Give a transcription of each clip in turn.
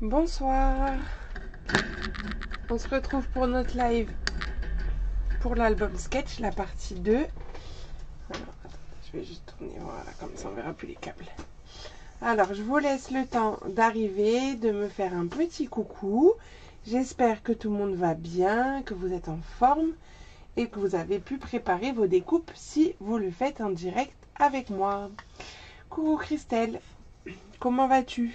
Bonsoir, on se retrouve pour notre live pour l'album Sketch, la partie 2. Alors, attends, je vais juste tourner, voilà, comme ça on verra plus les câbles. Alors, je vous laisse le temps d'arriver, de me faire un petit coucou. J'espère que tout le monde va bien, que vous êtes en forme et que vous avez pu préparer vos découpes si vous le faites en direct avec moi. Coucou Christelle, comment vas-tu ?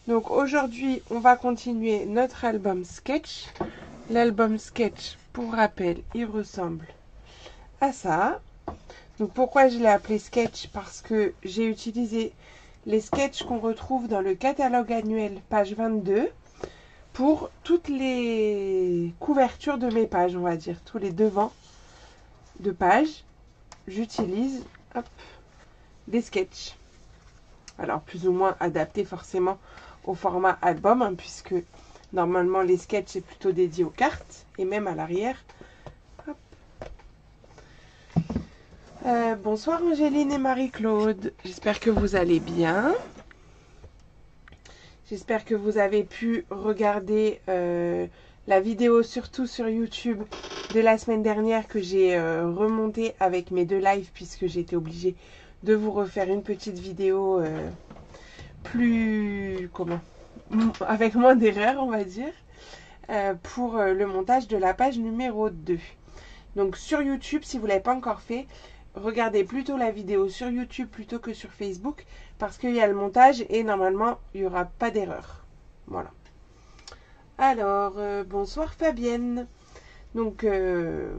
Donc aujourd'hui, on va continuer notre album Sketch. L'album Sketch, pour rappel, il ressemble à ça. Donc pourquoi je l'ai appelé Sketch? Parce que j'ai utilisé les sketchs qu'on retrouve dans le catalogue annuel, page 22, pour toutes les couvertures de mes pages, on va dire, tous les devants de pages. J'utilise des sketchs. Alors plus ou moins adaptés forcément au format album, hein, puisque normalement les sketchs c'est plutôt dédié aux cartes et même à l'arrière. Bonsoir Angéline et Marie-Claude, j'espère que vous allez bien. J'espère que vous avez pu regarder la vidéo surtout sur YouTube de la semaine dernière que j'ai remontée avec mes 2 lives, puisque j'ai été obligée de vous refaire une petite vidéo avec moins d'erreurs, on va dire, pour le montage de la page numéro 2. Donc sur YouTube, si vous ne l'avez pas encore fait, regardez plutôt la vidéo sur YouTube plutôt que sur Facebook, parce qu'il y a le montage et normalement il n'y aura pas d'erreur. Voilà. Alors, bonsoir Fabienne. Donc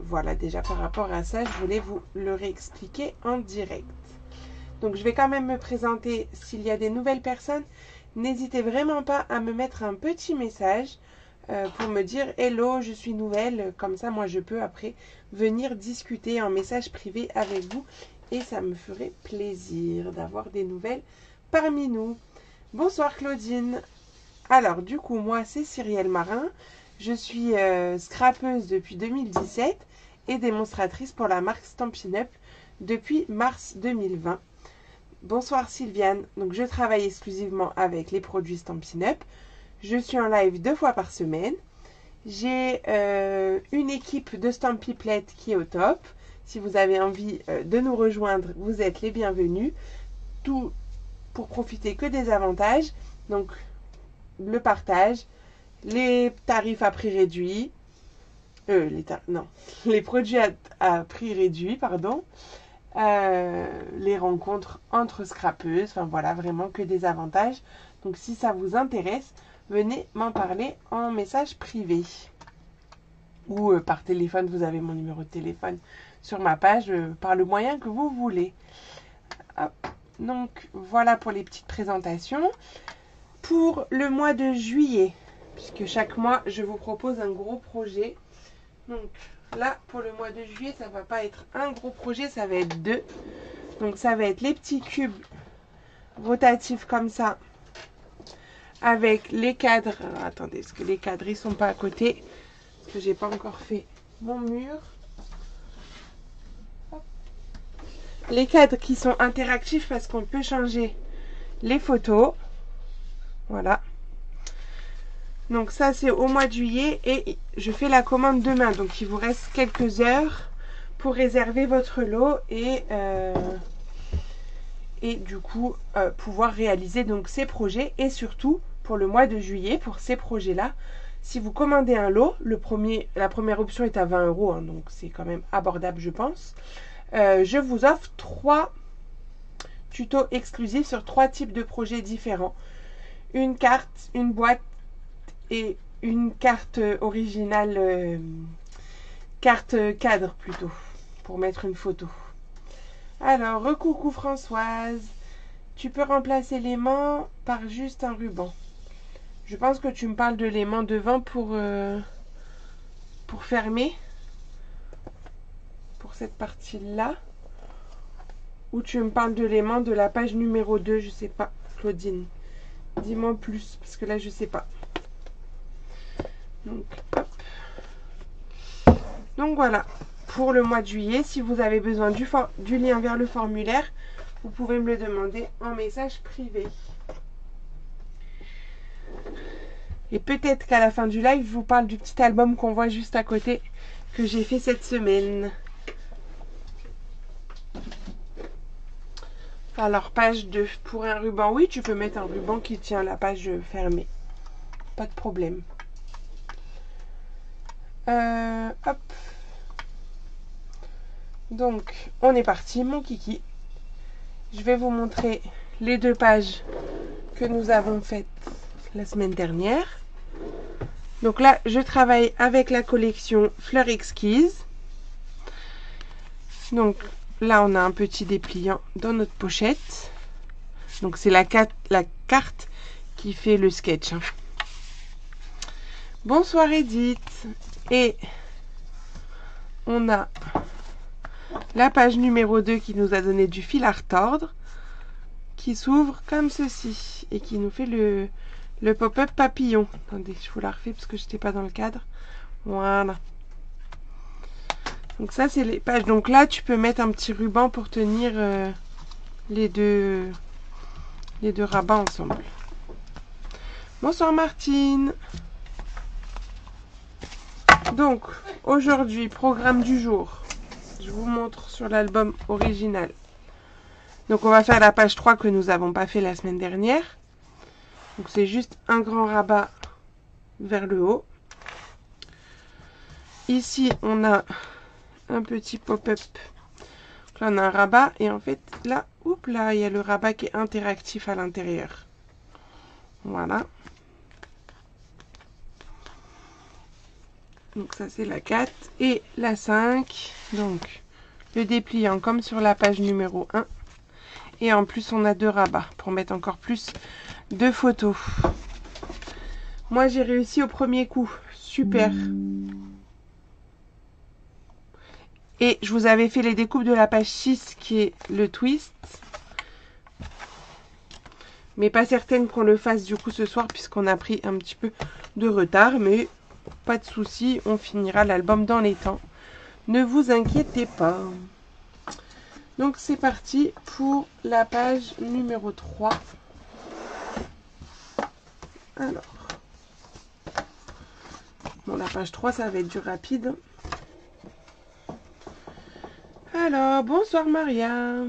voilà, déjà par rapport à ça, je voulais vous le réexpliquer en direct. Donc je vais quand même me présenter. S'il y a des nouvelles personnes, n'hésitez vraiment pas à me mettre un petit message pour me dire hello, je suis nouvelle. Comme ça, moi je peux après venir discuter en message privé avec vous et ça me ferait plaisir d'avoir des nouvelles parmi nous. Bonsoir Claudine. Alors du coup, moi c'est Cyrielle Marin. Je suis scrapeuse depuis 2017 et démonstratrice pour la marque Stampin' Up depuis mars 2020. Bonsoir Sylviane, donc je travaille exclusivement avec les produits Stampin' Up. Je suis en live 2 fois par semaine. J'ai une équipe de Stampiplettes qui est au top. Si vous avez envie de nous rejoindre, vous êtes les bienvenus. Tout pour profiter que des avantages. Donc le partage, les tarifs à prix réduit. Les produits à prix réduit, pardon. Les rencontres entre scrapeuses, enfin voilà, vraiment que des avantages. Donc si ça vous intéresse, venez m'en parler en message privé ou par téléphone. Vous avez mon numéro de téléphone sur ma page, par le moyen que vous voulez. Hop. Donc voilà pour les petites présentations. Pour le mois de juillet, puisque chaque mois je vous propose un gros projet. Donc là, pour le mois de juillet, ça va pas être un gros projet, ça va être 2. Donc ça va être les petits cubes rotatifs comme ça, avec les cadres. Alors, attendez, est-ce que les cadres ils sont pas à côté? Parce que j'ai pas encore fait mon mur. Hop. Les cadres qui sont interactifs parce qu'on peut changer les photos. Voilà. Donc ça c'est au mois de juillet et je fais la commande demain. Donc il vous reste quelques heures pour réserver votre lot et du coup pouvoir réaliser donc ces projets. Et surtout pour le mois de juillet, pour ces projets là, si vous commandez un lot, la première option est à 20 €, hein, donc c'est quand même abordable je pense. Je vous offre 3 tutos exclusifs sur 3 types de projets différents. Une carte, une boîte et une carte originale, carte cadre plutôt, pour mettre une photo. Alors, recoucou Françoise, tu peux remplacer l'aimant par juste un ruban. Je pense que tu me parles de l'aimant devant pour fermer, pour cette partie-là. Ou tu me parles de l'aimant de la page numéro 2, je sais pas, Claudine. Dis-moi plus, parce que là, je sais pas. Donc, hop. Donc voilà, pour le mois de juillet, si vous avez besoin du lien vers le formulaire, vous pouvez me le demander en message privé. Et peut-être qu'à la fin du live, je vous parle du petit album qu'on voit juste à côté que j'ai fait cette semaine. Alors, page 2. Pour un ruban, oui, tu peux mettre un ruban qui tient la page fermée. Pas de problème. Hop. Donc, on est parti, mon kiki. Je vais vous montrer les 2 pages que nous avons faites la semaine dernière. Donc là, je travaille avec la collection Fleurs Exquises. Donc là, on a un petit dépliant dans notre pochette. Donc c'est la carte qui fait le sketch. Bonsoir Edith. Et on a la page numéro 2 qui nous a donné du fil à retordre, qui s'ouvre comme ceci et qui nous fait le pop-up papillon. Attendez, je vous la refais parce que je n'étais pas dans le cadre. Voilà. Donc ça, c'est les pages. Donc là, tu peux mettre un petit ruban pour tenir les deux rabats ensemble. Bonsoir Martine. Donc, aujourd'hui, programme du jour. Je vous montre sur l'album original. Donc, on va faire la page 3 que nous n'avons pas fait la semaine dernière. Donc, c'est juste un grand rabat vers le haut. Ici, on a un petit pop-up. Là, on a un rabat. Et en fait, là, oups, là, il y a le rabat qui est interactif à l'intérieur. Voilà. Donc ça c'est la 4 et la 5. Donc le dépliant comme sur la page numéro 1. Et en plus on a 2 rabats pour mettre encore plus de photos. Moi j'ai réussi au premier coup. Super. Et je vous avais fait les découpes de la page 6 qui est le twist. Mais pas certaine qu'on le fasse du coup ce soir puisqu'on a pris un petit peu de retard. Mais pas de souci, on finira l'album dans les temps. Ne vous inquiétez pas. Donc c'est parti pour la page numéro 3. Alors. Bon, la page 3, ça va être du rapide. Alors, bonsoir Maria.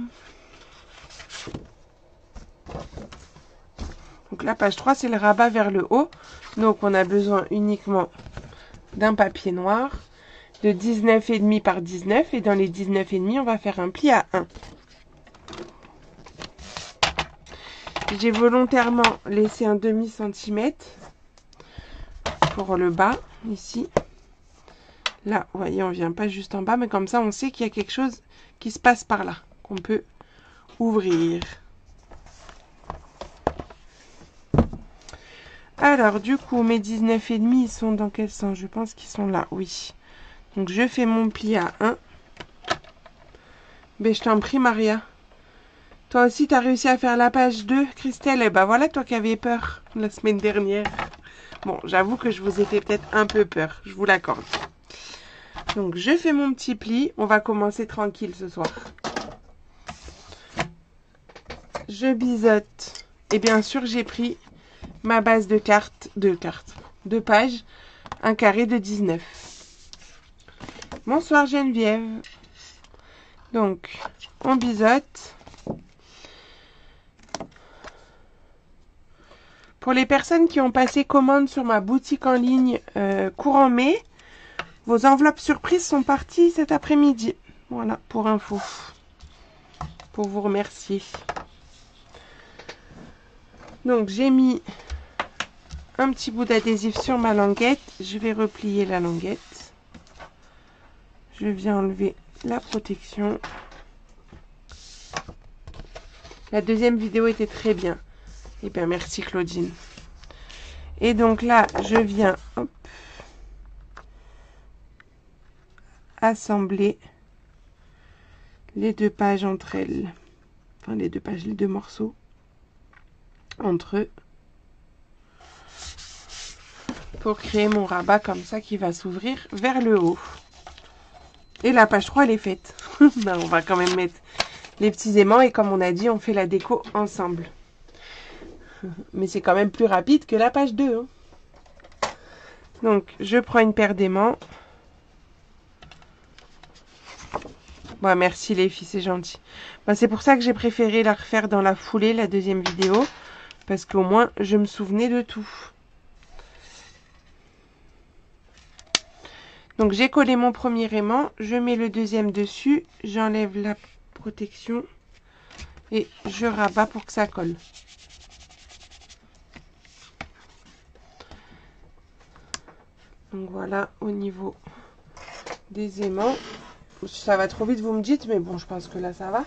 Donc la page 3, c'est le rabat vers le haut. Donc on a besoin uniquement d'un papier noir de 19,5 par 19 et dans les 19,5 on va faire un pli à 1. J'ai volontairement laissé un demi-centimètre pour le bas ici. Là, vous voyez, on vient pas juste en bas, mais comme ça on sait qu'il y a quelque chose qui se passe par là, qu'on peut ouvrir. Alors, du coup, mes 19,5, ils sont dans quel sens? Je pense qu'ils sont là, oui. Donc, je fais mon pli à 1. Ben, je t'en prie, Maria. Toi aussi, tu as réussi à faire la page 2, Christelle. Et ben voilà, toi qui avais peur la semaine dernière. Bon, j'avoue que je vous ai fait peut-être un peu peur, je vous l'accorde. Donc, je fais mon petit pli. On va commencer tranquille ce soir. Je biseaute. Et bien sûr, j'ai pris ma base de pages, un carré de 19. Bonsoir Geneviève. Donc, on biseaute. Pour les personnes qui ont passé commande sur ma boutique en ligne courant mai, vos enveloppes surprises sont parties cet après-midi. Voilà, pour info. Pour vous remercier. Donc, j'ai mis un petit bout d'adhésif sur ma languette. Je vais replier la languette. Je viens enlever la protection. La deuxième vidéo était très bien. Eh bien, merci Claudine. Et donc là, je viens assembler les 2 pages entre elles. Enfin, les 2 pages, les 2 morceaux entre eux. Pour créer mon rabat comme ça qui va s'ouvrir vers le haut. Et la page 3 elle est faite. Non, on va quand même mettre les petits aimants et comme on a dit on fait la déco ensemble. Mais c'est quand même plus rapide que la page 2. Hein. Donc, je prends une paire d'aimants. Bon, merci les filles, c'est gentil. Ben, c'est pour ça que j'ai préféré la refaire dans la foulée, la deuxième vidéo. Parce qu'au moins, je me souvenais de tout. Donc, j'ai collé mon premier aimant. Je mets le deuxième dessus. J'enlève la protection. Et je rabats pour que ça colle. Donc, voilà, au niveau des aimants. Ça va trop vite, vous me dites. Mais bon, je pense que là, ça va.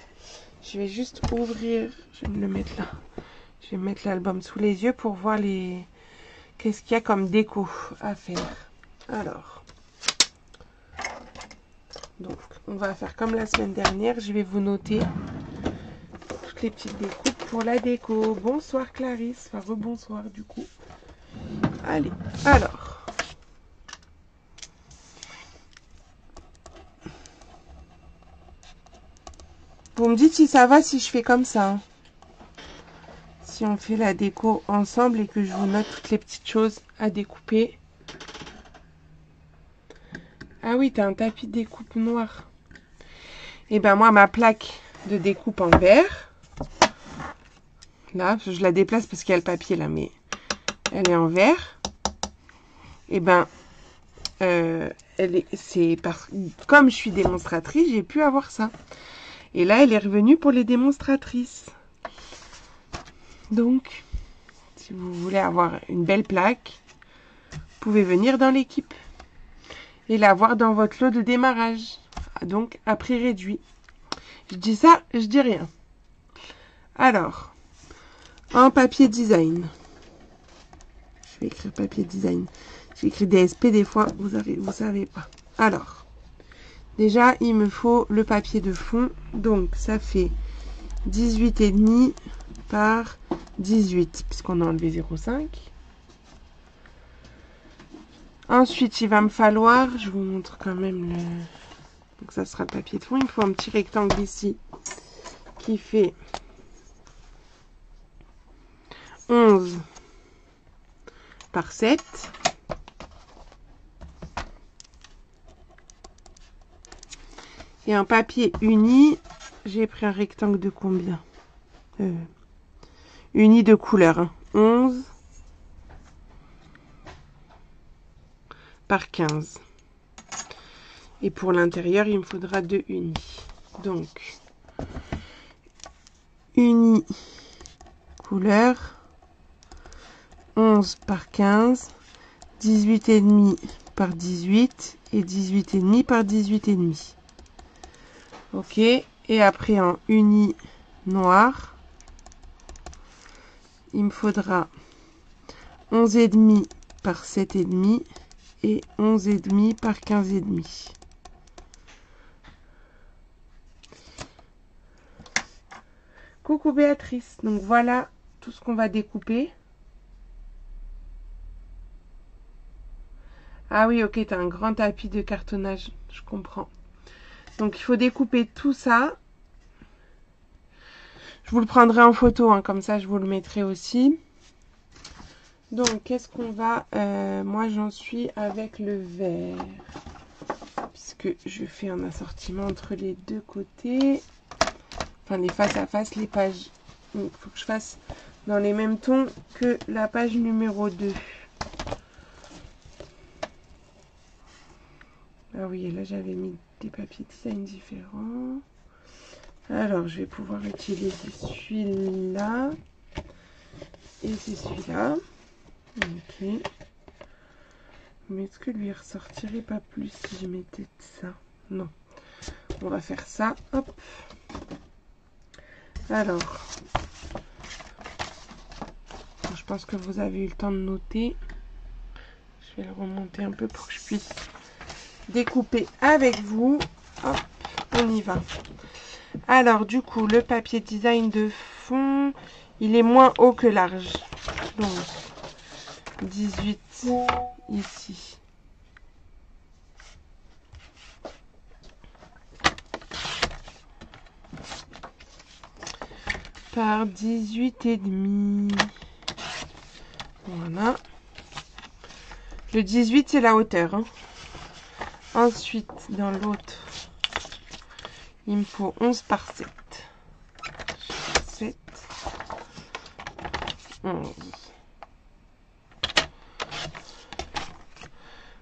Je vais juste ouvrir. Je vais me le mettre là. Je vais mettre l'album sous les yeux pour voir les... qu'est-ce qu'il y a comme déco à faire. Alors, donc, on va faire comme la semaine dernière. Je vais vous noter toutes les petites découpes pour la déco. Bonsoir Clarisse. Enfin, rebonsoir du coup. Allez, alors. Vous me dites si ça va si je fais comme ça. Hein. Si on fait la déco ensemble et que je vous note toutes les petites choses à découper. Ah oui, t'as un tapis de découpe noir. Et ben moi, ma plaque de découpe en vert. Là, je la déplace parce qu'il y a le papier là, mais elle est en vert. Et ben, comme je suis démonstratrice, j'ai pu avoir ça. Et là, elle est revenue pour les démonstratrices. Donc, si vous voulez avoir une belle plaque, vous pouvez venir dans l'équipe et l'avoir dans votre lot de démarrage. Donc, à prix réduit. Je dis ça, je dis rien. Alors, en papier design. Je vais écrire papier design. J'ai écrit DSP des fois, vous savez pas. Alors, déjà, il me faut le papier de fond. Donc, ça fait 18,5 par 18, puisqu'on a enlevé 0,5. Ensuite, il va me falloir, je vous montre quand même le... Donc, ça sera le papier de fond. Il me faut un petit rectangle ici qui fait 11 par 7. Et un papier uni, j'ai pris un rectangle de combien uni de couleur, hein. 11 par 15. Et pour l'intérieur, il me faudra 2 unis. Donc, uni couleur, 11 par 15, 18,5 par 18 et 18,5 par 18,5. Ok, et après en uni noir, il me faudra 11,5 par 7,5 et 11,5 par 15,5. Coucou Béatrice, donc voilà tout ce qu'on va découper. Ah oui, ok, t'as un grand tapis de cartonnage, je comprends. Donc il faut découper tout ça. Je vous le prendrai en photo, hein, comme ça je vous le mettrai aussi. Donc qu'est-ce qu'on va... moi j'en suis avec le vert. Puisque je fais un assortiment entre les deux côtés. Enfin les face à face, les pages. Il faut que je fasse dans les mêmes tons que la page numéro 2. Ah oui, et là j'avais mis des papiers design différents. Alors je vais pouvoir utiliser celui-là. Et c'est celui-là. Ok. Mais est-ce que lui ressortirait pas plus si je mettais ça? Non. On va faire ça. Hop. Alors. Je pense que vous avez eu le temps de noter. Je vais le remonter un peu pour que je puisse découper avec vous. Hop. On y va. Alors du coup, le papier design de fond, il est moins haut que large. Donc, 18 ici. Par 18,5. Voilà. Le 18, c'est la hauteur. Hein. Ensuite, dans l'autre, il me faut 11 par 7. 7, 11.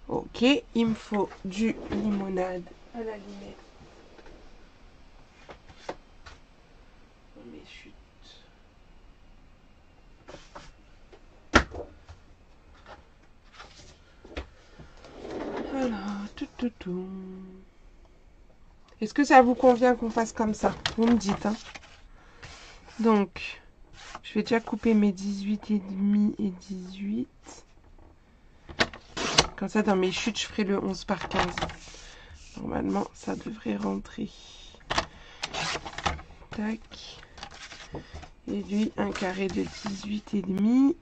Ok, il me faut du limonade à la limette. Mes chutes. Alors, tout. Est-ce que ça vous convient qu'on fasse comme ça? Vous me dites, hein. Donc, je vais déjà couper mes 18,5 et 18. Comme ça, dans mes chutes, je ferai le 11 par 15. Normalement, ça devrait rentrer. Tac. Et lui, un carré de 18,5.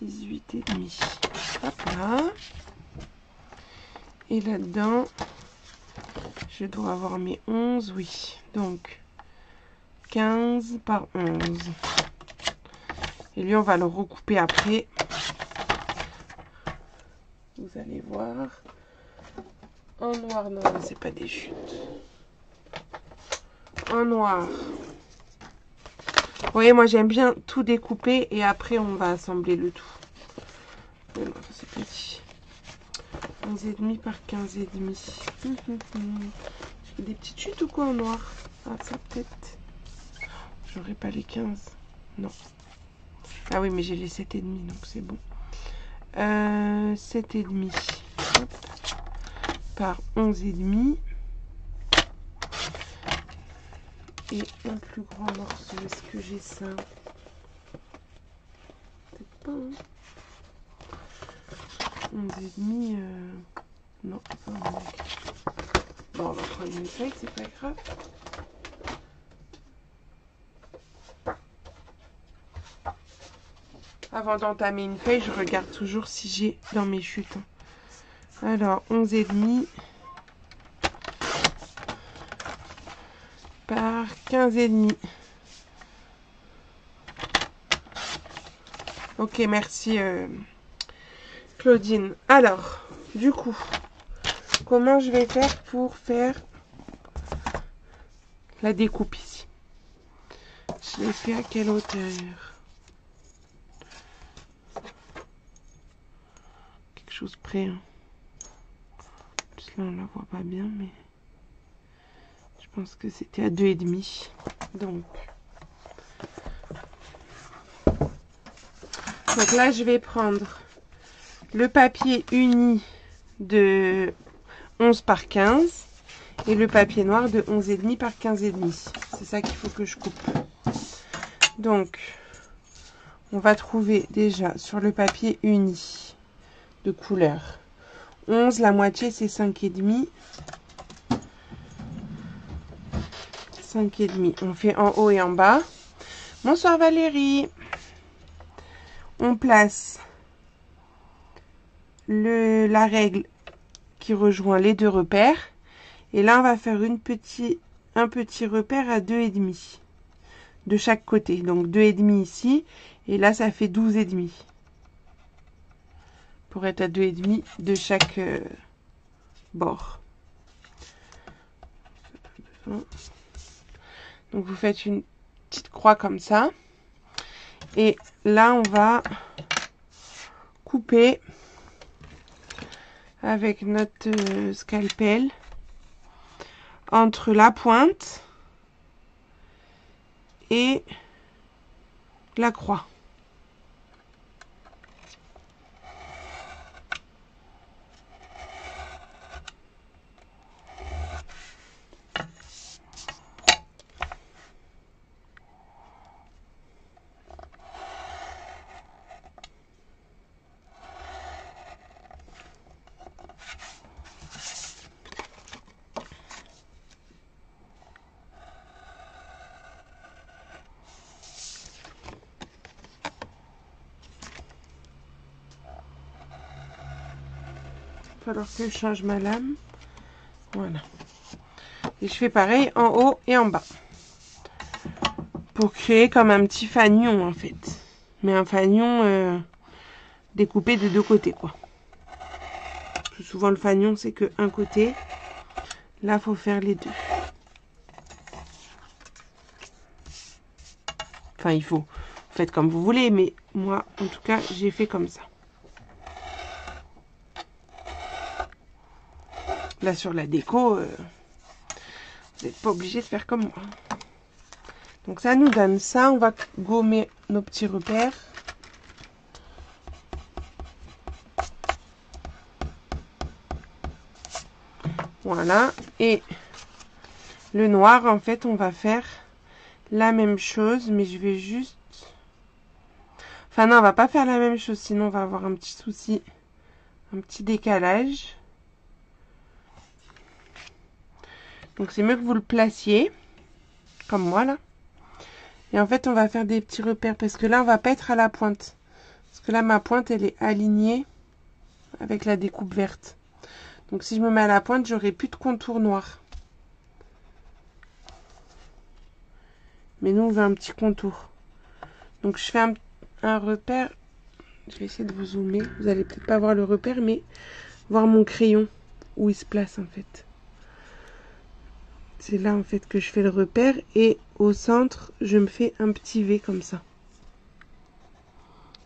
18,5. Hop là. Et là-dedans, je dois avoir mes 11, oui. Donc, 15 par 11. Et lui, on va le recouper après. Vous allez voir. En noir, non, c'est pas des chutes. En noir. Vous voyez, moi, j'aime bien tout découper et après, on va assembler le tout. Oh non, c'est petit. 11,5 par 15,5. J'ai des petites chutes ou quoi en noir? Ah, ça peut-être. J'aurais pas les 15. Non. Ah oui, mais j'ai les 7,5, donc c'est bon. 7,5 par 11,5. Et un plus grand morceau. Est-ce que j'ai ça? Peut-être pas. Hein. 11,5. Non, ça manque. Bon, on va prendre une feuille, c'est pas grave. Avant d'entamer une feuille, je regarde toujours si j'ai dans mes chutes. Alors, 11,5 par 15,5. Ok, merci Claudine. Alors, du coup, comment je vais faire pour faire la découpe ici? Je l'ai fait à quelle hauteur? Quelque chose près. Hein. Plus là, on la voit pas bien, mais je pense que c'était à 2,5. Donc là, je vais prendre le papier uni de 11 par 15 et le papier noir de 11,5 par 15,5. C'est ça qu'il faut que je coupe. Donc, on va trouver déjà sur le papier uni de couleur 11, la moitié c'est 5,5. 5,5. On fait en haut et en bas. Bonsoir Valérie. On place la règle qui rejoint les deux repères. Et là, on va faire un petit repère à 2,5 de chaque côté. Donc 2,5 ici. Et là, ça fait 12,5. Pour être à 2,5 de chaque bord. Donc vous faites une petite croix comme ça. Et là, on va couper avec notre scalpel entre la pointe et la croix. Il va falloir que je change ma lame. Voilà. Et je fais pareil en haut et en bas. Pour créer comme un petit fanion en fait. mais un fanion découpé de deux côtés, quoi. Plus souvent, le fanion, c'est que un côté. Là, faut faire les deux. Enfin, il faut. Vous faites comme vous voulez, mais moi, en tout cas, j'ai fait comme ça. Là, sur la déco, vous n'êtes pas obligé de faire comme moi. Donc, ça nous donne ça. On va gommer nos petits repères. Voilà. Et le noir, en fait, on va faire la même chose, mais je vais juste... Enfin, non, on va pas faire la même chose, sinon on va avoir un petit souci, un petit décalage. Donc, c'est mieux que vous le placiez, comme moi, là. Et en fait, on va faire des petits repères, parce que là, on va pas être à la pointe. Parce que là, ma pointe, elle est alignée avec la découpe verte. Donc, si je me mets à la pointe, j'aurai plus de contour noir. Mais nous, on veut un petit contour. Donc, je fais un repère. Je vais essayer de vous zoomer. Vous allez peut-être pas voir le repère, mais voir mon crayon, où il se place, en fait. C'est là, en fait, que je fais le repère. Et au centre, je me fais un petit V comme ça.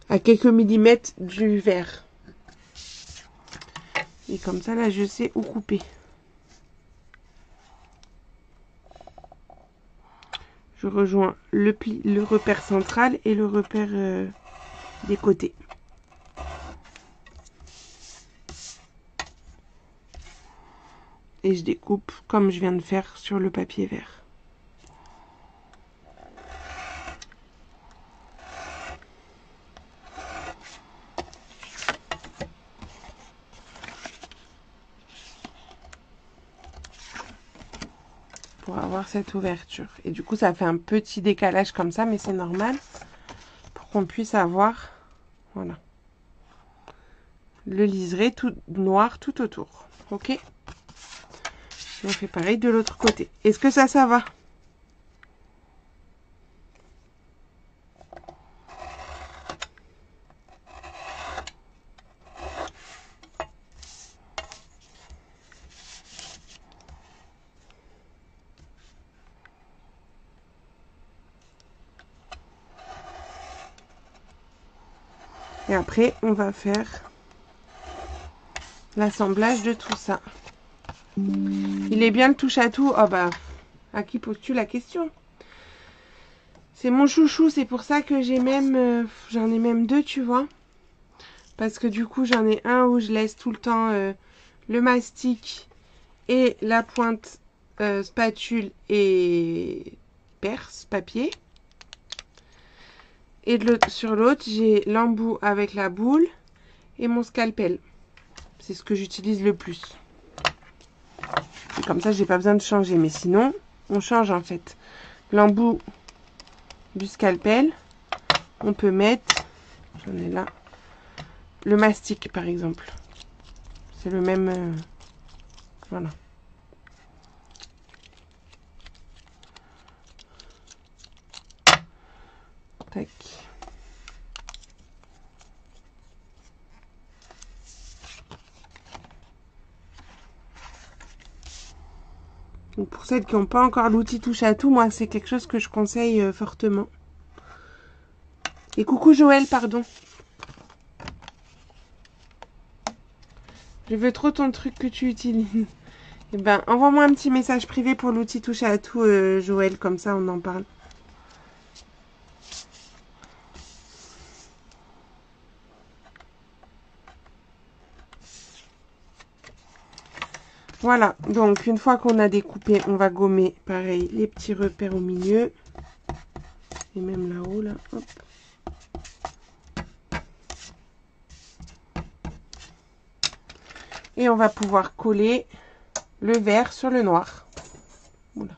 À quelques millimètres du vert. Et comme ça, là, je sais où couper. Je rejoins le repère central et le repère des côtés. Et je découpe comme je viens de faire sur le papier vert. Pour avoir cette ouverture. Et du coup, ça fait un petit décalage comme ça, mais c'est normal. Pour qu'on puisse avoir, voilà, le liseré tout noir tout autour. Ok? Et on fait pareil de l'autre côté. Est-ce que ça va? Et après, on va faire l'assemblage de tout ça. Il est bien le touche-à-tout. Oh bah, à qui poses-tu la question? C'est mon chouchou, c'est pour ça que j'ai même... j'en ai même deux, tu vois. Parce que du coup, j'en ai un où je laisse tout le temps le mastic et la pointe spatule et perce, papier. Et sur l'autre, j'ai l'embout avec la boule et mon scalpel. C'est ce que j'utilise le plus. Et comme ça, j'ai pas besoin de changer. Mais sinon, on change en fait. L'embout du scalpel, on peut mettre, j'en ai là, le mastic par exemple. C'est le même... voilà. Tac. Donc pour celles qui n'ont pas encore l'outil touche à tout, moi c'est quelque chose que je conseille fortement. Et coucou Joël, pardon. Je veux trop ton truc que tu utilises. Eh ben, envoie-moi un petit message privé pour l'outil touche à tout, Joël, comme ça on en parle. Voilà, donc une fois qu'on a découpé, on va gommer, pareil, les petits repères au milieu. Et même là-haut, là, hop. Et on va pouvoir coller le vert sur le noir. Oula.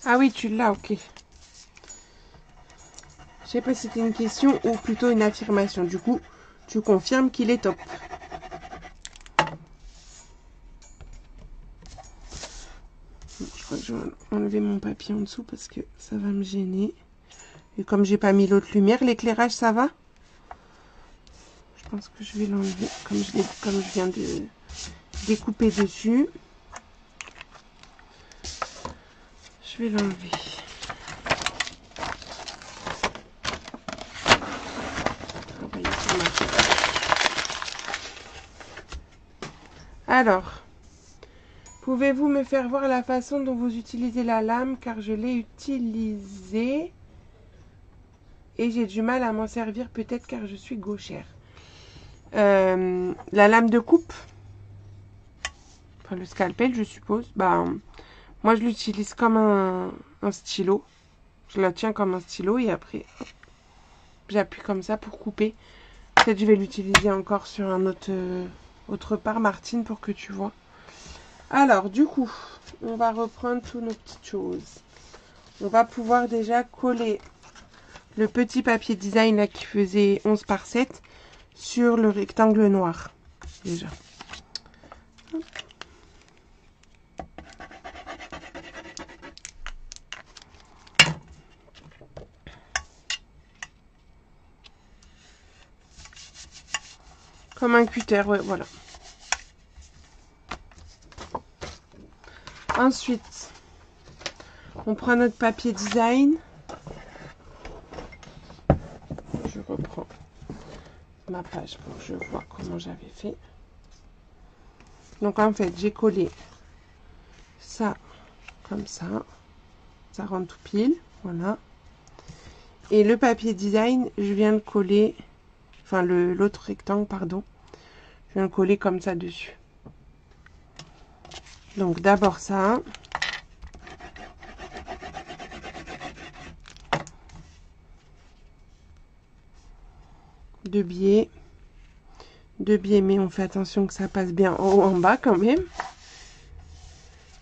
Ah oui, tu l'as, ok. Je sais pas si c'était une question ou plutôt une affirmation. Du coup, tu confirmes qu'il est top. Je crois que je vais enlever mon papier en dessous parce que ça va me gêner. Et comme j'ai pas mis l'autre lumière, l'éclairage ça va? Je pense que je vais l'enlever comme je viens de découper dessus. Je vais l'enlever. Alors, pouvez-vous me faire voir la façon dont vous utilisez la lame car je l'ai utilisée et j'ai du mal à m'en servir peut-être car je suis gauchère. La lame de coupe, enfin le scalpel je suppose, bah moi je l'utilise comme un stylo. Je la tiens comme un stylo et après j'appuie comme ça pour couper. Peut-être je vais l'utiliser encore sur un autre part, Martine, pour que tu vois. Alors du coup, on va reprendre toutes nos petites choses. On va pouvoir déjà coller le petit papier design là qui faisait 11 par 7 sur le rectangle noir déjà. Comme un cutter, ouais, voilà. Ensuite, on prend notre papier design. Je reprends ma page pour que je vois comment j'avais fait. Donc en fait, j'ai collé ça comme ça. Ça rentre tout pile, voilà. Et le papier design, je viens de coller, enfin l'autre rectangle, pardon. Je viens de coller comme ça dessus. Donc d'abord ça. Deux biais, mais on fait attention que ça passe bien en haut en bas quand même.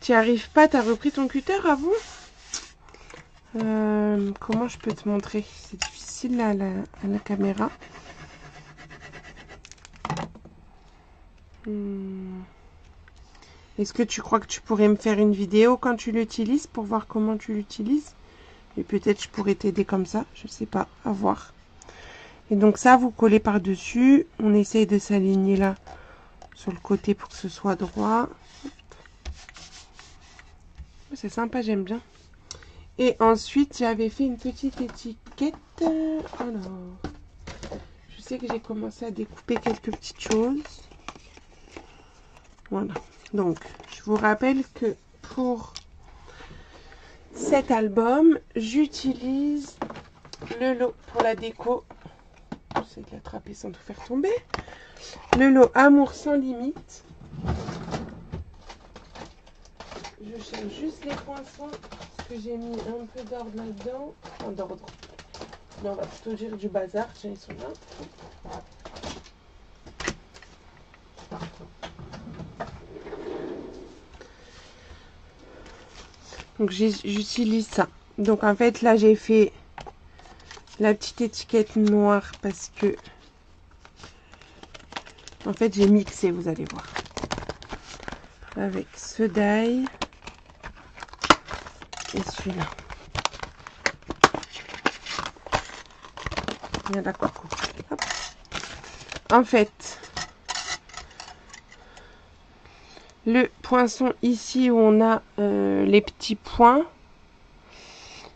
Tu n'y arrives pas, t'as repris ton cutter à vous? Comment je peux te montrer? C'est difficile là, à la caméra. Est-ce que tu crois que tu pourrais me faire une vidéo quand tu l'utilises pour voir comment tu l'utilises? Et peut-être je pourrais t'aider comme ça, je sais pas, à voir. Et donc ça, vous collez par-dessus. On essaye de s'aligner là sur le côté pour que ce soit droit. C'est sympa, j'aime bien. Et ensuite, j'avais fait une petite étiquette. Alors, je sais que j'ai commencé à découper quelques petites choses. Voilà. Donc, je vous rappelle que pour cet album, j'utilise le lot pour la déco. J'essaie de l'attraper sans tout faire tomber. Le lot Amour sans limite. Je cherche juste les poinçons parce que j'ai mis un peu d'ordre là-dedans. Enfin, d'ordre. Mais on va plutôt dire du bazar. Tiens, ils sont là. Donc j'utilise ça. Donc en fait là j'ai fait la petite étiquette noire parce que en fait j'ai mixé, vous allez voir, avec ce die et celui-là. Il y a la coco. En fait, le poinçon ici où on a les petits points,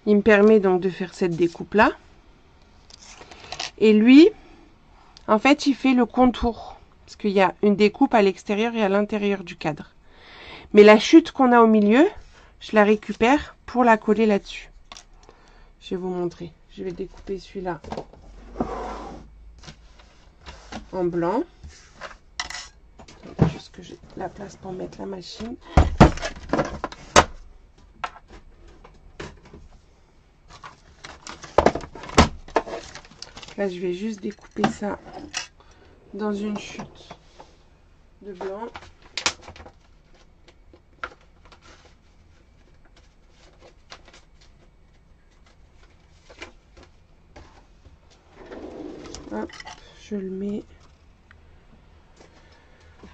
il me permet donc de faire cette découpe là. Et lui, en fait, il fait le contour. Parce qu'il y a une découpe à l'extérieur et à l'intérieur du cadre. Mais la chute qu'on a au milieu, je la récupère pour la coller là-dessus. Je vais vous montrer. Je vais découper celui-là en blanc. Juste que j'ai la place pour mettre la machine. Là, je vais juste découper ça dans une chute de blanc. Hop, je le mets.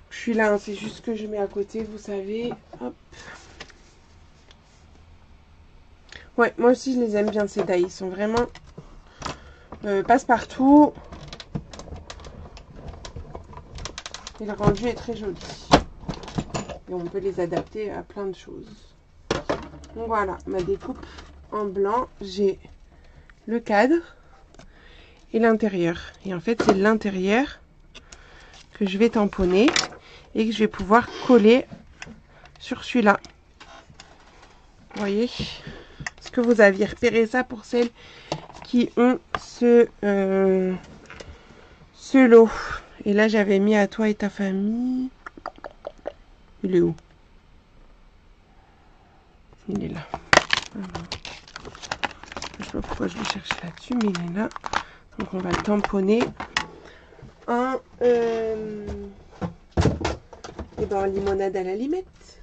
Je suis là, hein, c'est juste que je mets à côté, vous savez. Hop. Ouais, moi aussi je les aime bien ces die, ils sont vraiment passe-partout. Et le rendu est très joli. Et on peut les adapter à plein de choses. Donc voilà, ma découpe en blanc. J'ai le cadre et l'intérieur. Et en fait, c'est l'intérieur que je vais tamponner et que je vais pouvoir coller sur celui-là. Vous voyez? Est-ce que vous aviez repéré ça pour celles qui ont ce lot? Et là, j'avais mis à toi et ta famille. Il est où? Il est là. Alors, je sais pas pourquoi je le cherche là-dessus, mais il est là. Donc, on va le tamponner en, en limonade à la limette.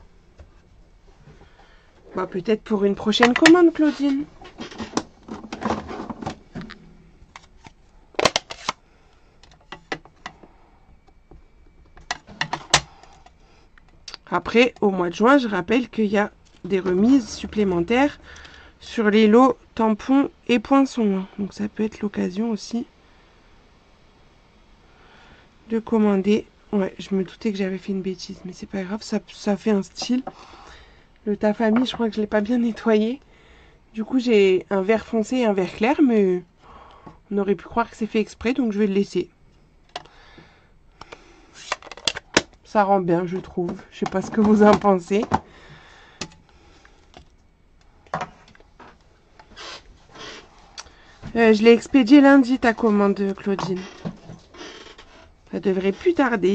Bah, peut-être pour une prochaine commande, Claudine. Après, au mois de juin, je rappelle qu'il y a des remises supplémentaires sur les lots tampons et poinçons. Donc ça peut être l'occasion aussi de commander. Ouais, je me doutais que j'avais fait une bêtise, mais c'est pas grave, ça fait un style. Le Tafami, je crois que je l'ai pas bien nettoyé. Du coup, j'ai un vert foncé et un vert clair, mais on aurait pu croire que c'est fait exprès, donc je vais le laisser. Ça rend bien, je trouve. Je sais pas ce que vous en pensez. Je l'ai expédié lundi, ta commande, Claudine. Ça devrait plus tarder.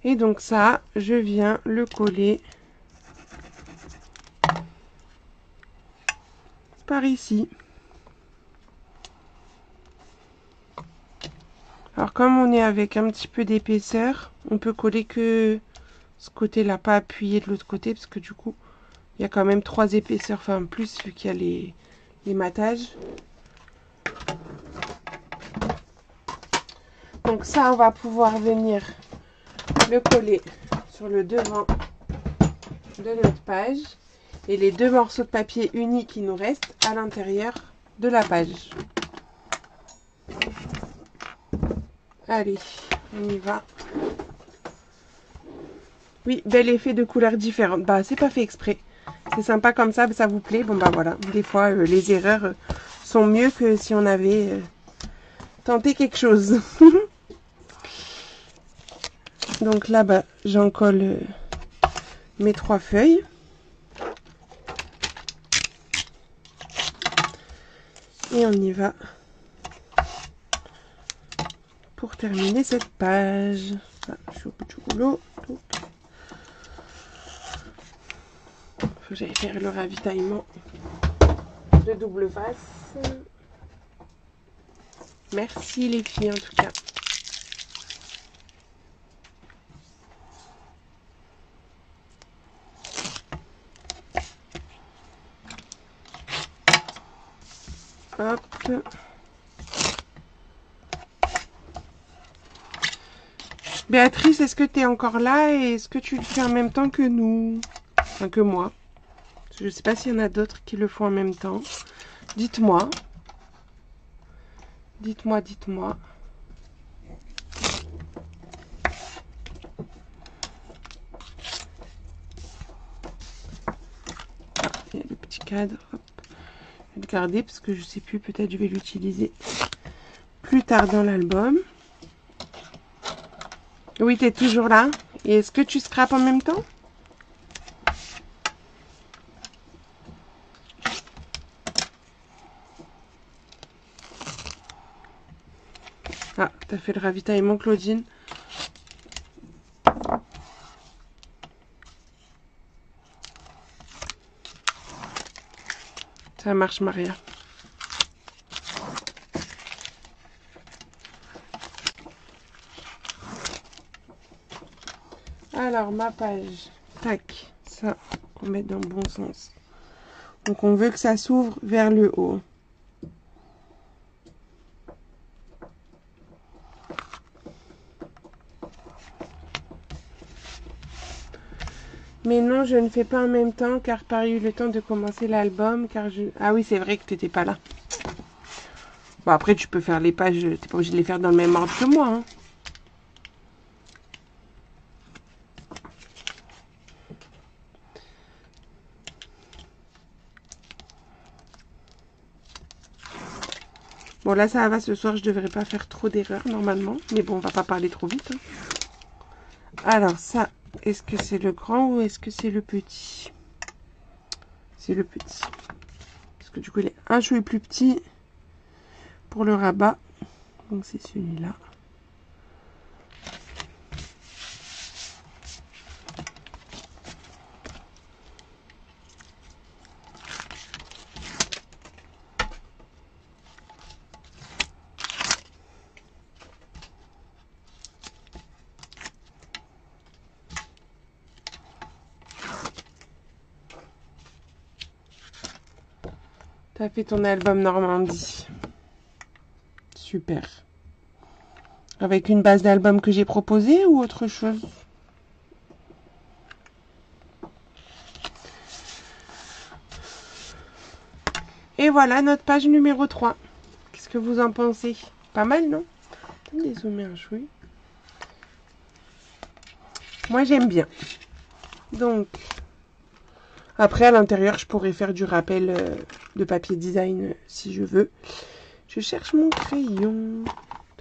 Et donc ça, je viens le coller par ici. Alors comme on est avec un petit peu d'épaisseur, on peut coller que ce côté-là, pas appuyer de l'autre côté, parce que du coup, il y a quand même 3 épaisseurs, enfin plus vu qu'il y a les matages. Donc ça, on va pouvoir venir le coller sur le devant de notre page. Et les 2 morceaux de papier unis qui nous restent à l'intérieur de la page. Allez, on y va. Oui, bel effet de couleurs différentes. Bah, c'est pas fait exprès. C'est sympa comme ça vous plaît. Bon, bah voilà. Des fois, les erreurs sont mieux que si on avait tenté quelque chose. Donc là, bah, j'en colle mes 3 feuilles. Et on y va pour terminer cette page. Ah, je suis au bout du rouleau. Donc, faut que j'aille faire le ravitaillement de double face. Merci les filles en tout cas. Hop. Béatrice, est-ce que tu es encore là et est-ce que tu le fais en même temps que nous? Enfin, que moi. Je ne sais pas s'il y en a d'autres qui le font en même temps. Dites-moi. Dites-moi, dites-moi. Ah, il y a le petit cadre. Hop. Je vais le garder parce que je ne sais plus. Peut-être je vais l'utiliser plus tard dans l'album. Oui, tu es toujours là. Et est-ce que tu scrapes en même temps? Ah, tu as fait le ravitaillement, Claudine. Ça marche, Maria. Alors, ma page. Tac. Ça, on met dans le bon sens. Donc, on veut que ça s'ouvre vers le haut. Mais non, je ne fais pas en même temps car pas eu le temps de commencer l'album. Ah oui, c'est vrai que tu n'étais pas là. Bon, après, tu peux faire les pages. Tu n'es pas obligé de les faire dans le même ordre que moi. Hein. Bon, là, ça va. Ce soir, je devrais pas faire trop d'erreurs normalement. Mais bon, on va pas parler trop vite. Hein. Alors, ça, est-ce que c'est le grand ou est-ce que c'est le petit? C'est le petit. Parce que du coup, il est un chouï plus petit pour le rabat. Donc, c'est celui-là. T'as fait ton album Normandie. Super. Avec une base d'album que j'ai proposée ou autre chose? Et voilà notre page numéro 3. Qu'est-ce que vous en pensez? Pas mal, non? Dézoomer un chouï. Moi, j'aime bien. Donc, après, à l'intérieur, je pourrais faire du rappel de papier design si je veux. Je cherche mon crayon.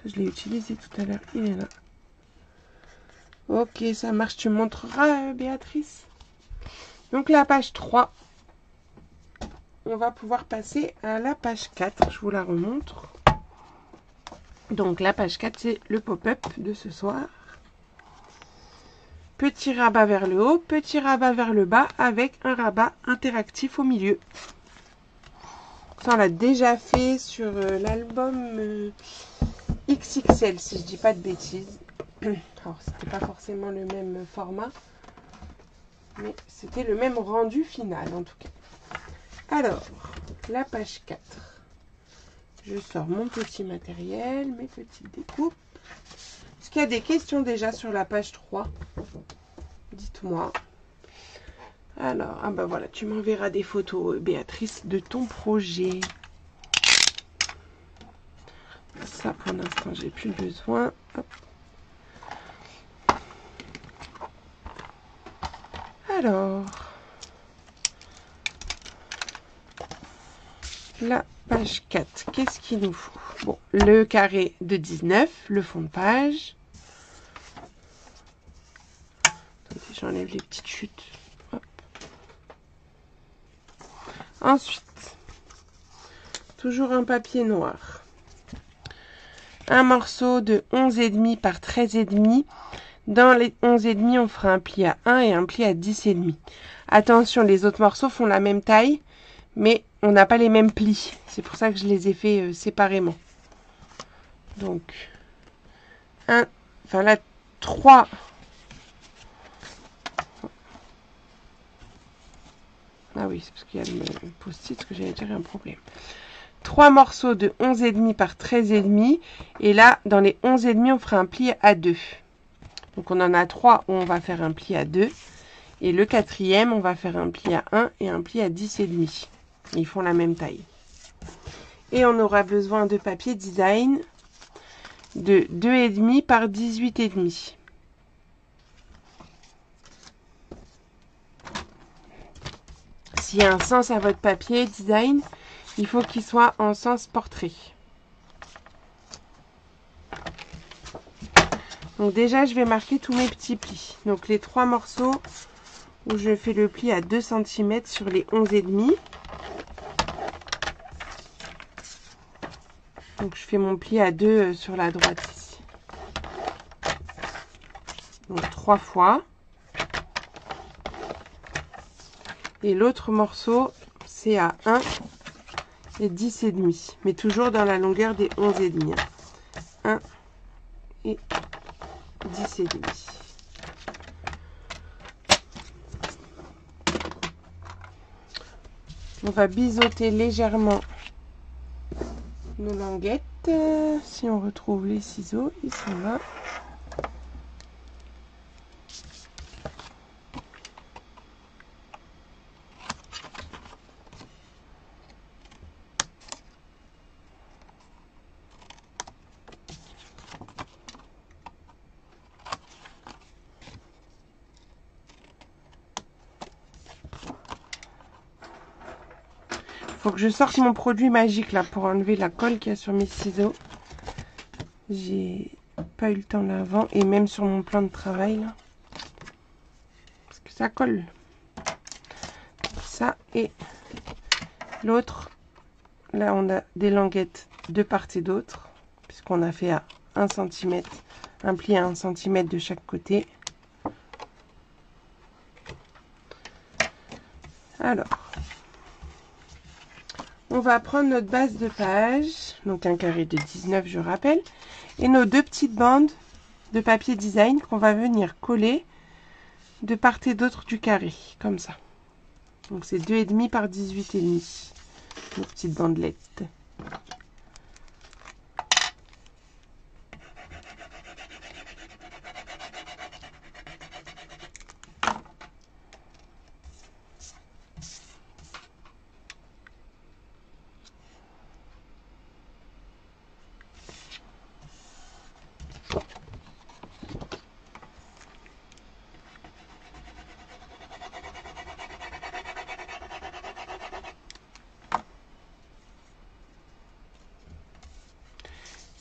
Je l'ai utilisé tout à l'heure. Il est là. Ok, ça marche. Tu montreras, Béatrice. Donc, la page 3. On va pouvoir passer à la page 4. Je vous la remontre. Donc, la page 4, c'est le pop-up de ce soir. Petit rabat vers le haut, petit rabat vers le bas avec un rabat interactif au milieu. Ça, on l'a déjà fait sur l'album XXL, si je dis pas de bêtises. Alors, c'était pas forcément le même format, mais c'était le même rendu final, en tout cas. Alors, la page 4. Je sors mon petit matériel, mes petites découpes. Est-ce qu'il y a des questions déjà sur la page 3? Dites-moi. Alors, ah ben voilà, tu m'enverras des photos, Béatrice, de ton projet. Ça, pour l'instant, j'ai plus besoin. Hop. Alors, la page 4, qu'est-ce qu'il nous faut? Bon, le carré de 19, le fond de page. Attendez, j'enlève les petites chutes. Hop. Ensuite, toujours un papier noir. Un morceau de 11,5 par 13,5. Dans les 11,5, on fera un pli à 1 et un pli à 10,5. Attention, les autres morceaux font la même taille, mais on n'a pas les mêmes plis. C'est pour ça que je les ai fait séparément. Donc, 3. Ah oui, c'est parce qu'il y a le post-it que j'allais dire un problème. 3 morceaux de 11,5 par 13,5. Et là, dans les 11,5, on fera un pli à 2. Donc, on en a 3 où on va faire un pli à 2. Et le 4e, on va faire un pli à 1 et un pli à 10,5. Ils font la même taille. Et on aura besoin de papier design de 2,5 par 18,5. S'il y a un sens à votre papier design, il faut qu'il soit en sens portrait. Donc déjà, je vais marquer tous mes petits plis. Donc les 3 morceaux où je fais le pli à 2 cm sur les 11,5. Donc je fais mon pli à 2 sur la droite ici. Donc 3 fois. Et l'autre morceau, c'est à 1 et 10,5. Mais toujours dans la longueur des 11,5. 1 et 10,5. On va biseauter légèrement nos languettes. Si on retrouve les ciseaux, ils sont là. faut que je sorte mon produit magique là pour enlever la colle qu'il y a sur mes ciseaux. J'ai pas eu le temps là avant, et même sur mon plan de travail là. Parce que ça colle. Ça et l'autre. Là on a des languettes de part et d'autre. Puisqu'on a fait à 1 cm, un pli à 1 cm de chaque côté. Alors, on va prendre notre base de page, donc un carré de 19 je rappelle, et nos 2 petites bandes de papier design qu'on va venir coller de part et d'autre du carré, comme ça. Donc c'est 2,5 par 18,5, nos petites bandelettes.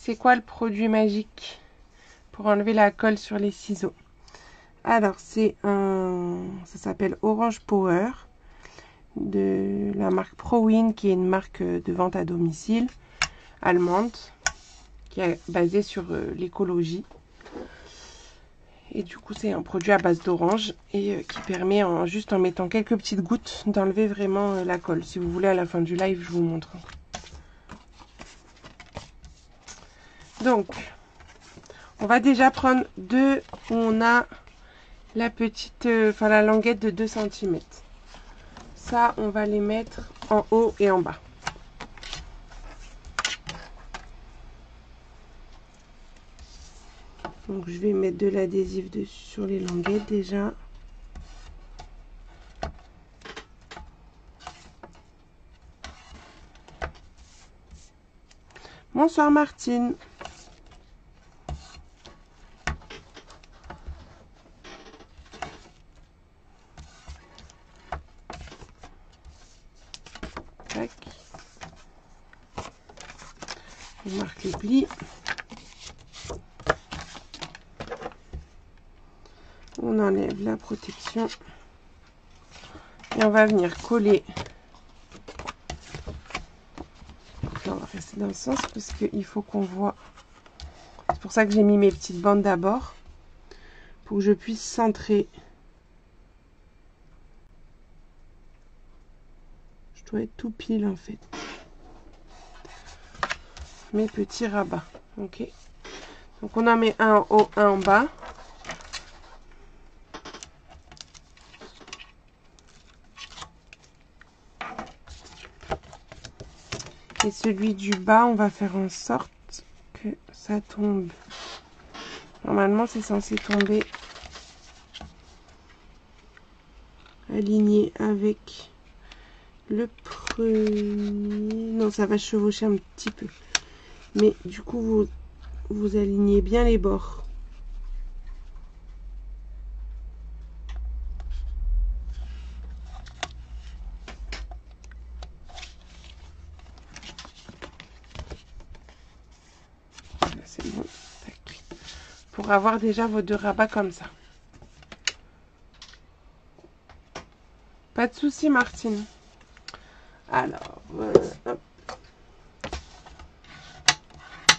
C'est quoi le produit magique pour enlever la colle sur les ciseaux? Alors, c'est ça s'appelle Orange Power de la marque ProWin, qui est une marque de vente à domicile allemande, qui est basée sur l'écologie. Et du coup, c'est un produit à base d'orange et qui permet, juste en mettant quelques petites gouttes, d'enlever vraiment la colle. Si vous voulez, à la fin du live, je vous montre. Donc, on va déjà prendre deux où on a la petite, la languette de 2 cm. Ça, on va les mettre en haut et en bas. Donc, je vais mettre de l'adhésif dessus sur les languettes déjà. Bonsoir Martine. Tac. On marque les plis. On enlève la protection. Et on va venir coller. On va rester dans le sens parce qu'il faut qu'on voit. C'est pour ça que j'ai mis mes petites bandes d'abord. Pour que je puisse centrer. Je dois être tout pile en fait. Mes petits rabats. Ok. Donc on en met un en haut, un en bas. Et celui du bas, on va faire en sorte que ça tombe. Normalement, c'est censé tomber aligné avec le premier. Non, ça va chevaucher un petit peu. Mais du coup, vous alignez bien les bords. C'est bon. Tac. Pour avoir déjà vos deux rabats comme ça. Pas de souci, Martine. Alors, hop.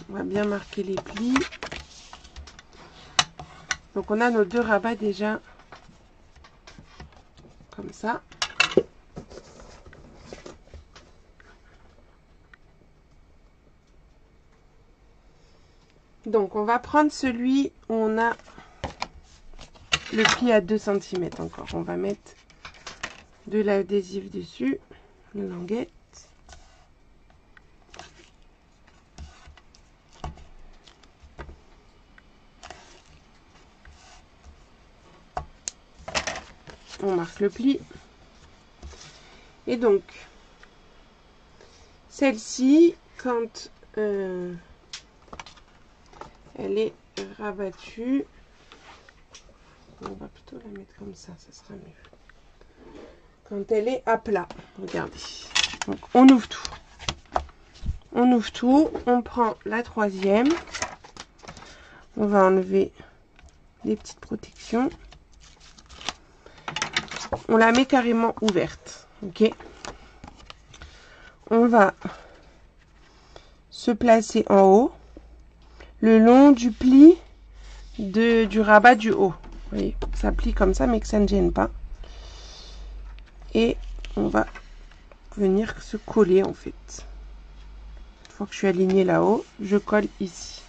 On va bien marquer les plis. Donc, on a nos deux rabats déjà comme ça. Donc, on va prendre celui où on a le pli à 2 cm encore. On va mettre de l'adhésif dessus, la languette. On marque le pli. Et donc, celle-ci, quand elle est rabattue, on va plutôt la mettre comme ça sera mieux. Quand elle est à plat, regardez. Donc on ouvre tout. On ouvre tout, on prend la troisième. On va enlever les petites protections. On la met carrément ouverte. Ok. On va se placer en haut, le long du pli du rabat du haut. Vous voyez, ça plie comme ça, mais que ça ne gêne pas. Et on va venir se coller en fait. Une fois que je suis alignée là-haut, je colle ici.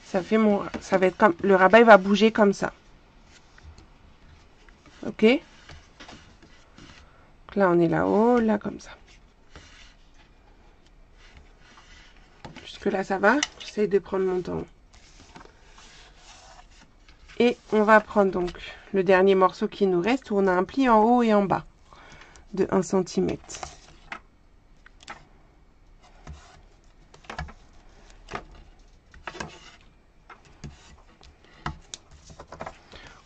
Ça va être comme le rabat, il va bouger comme ça. Ok. Donc là, on est là-haut, là comme ça. Jusque là, ça va. J'essaie de prendre mon temps. Et on va prendre donc le dernier morceau qui nous reste où on a un pli en haut et en bas de 1 cm.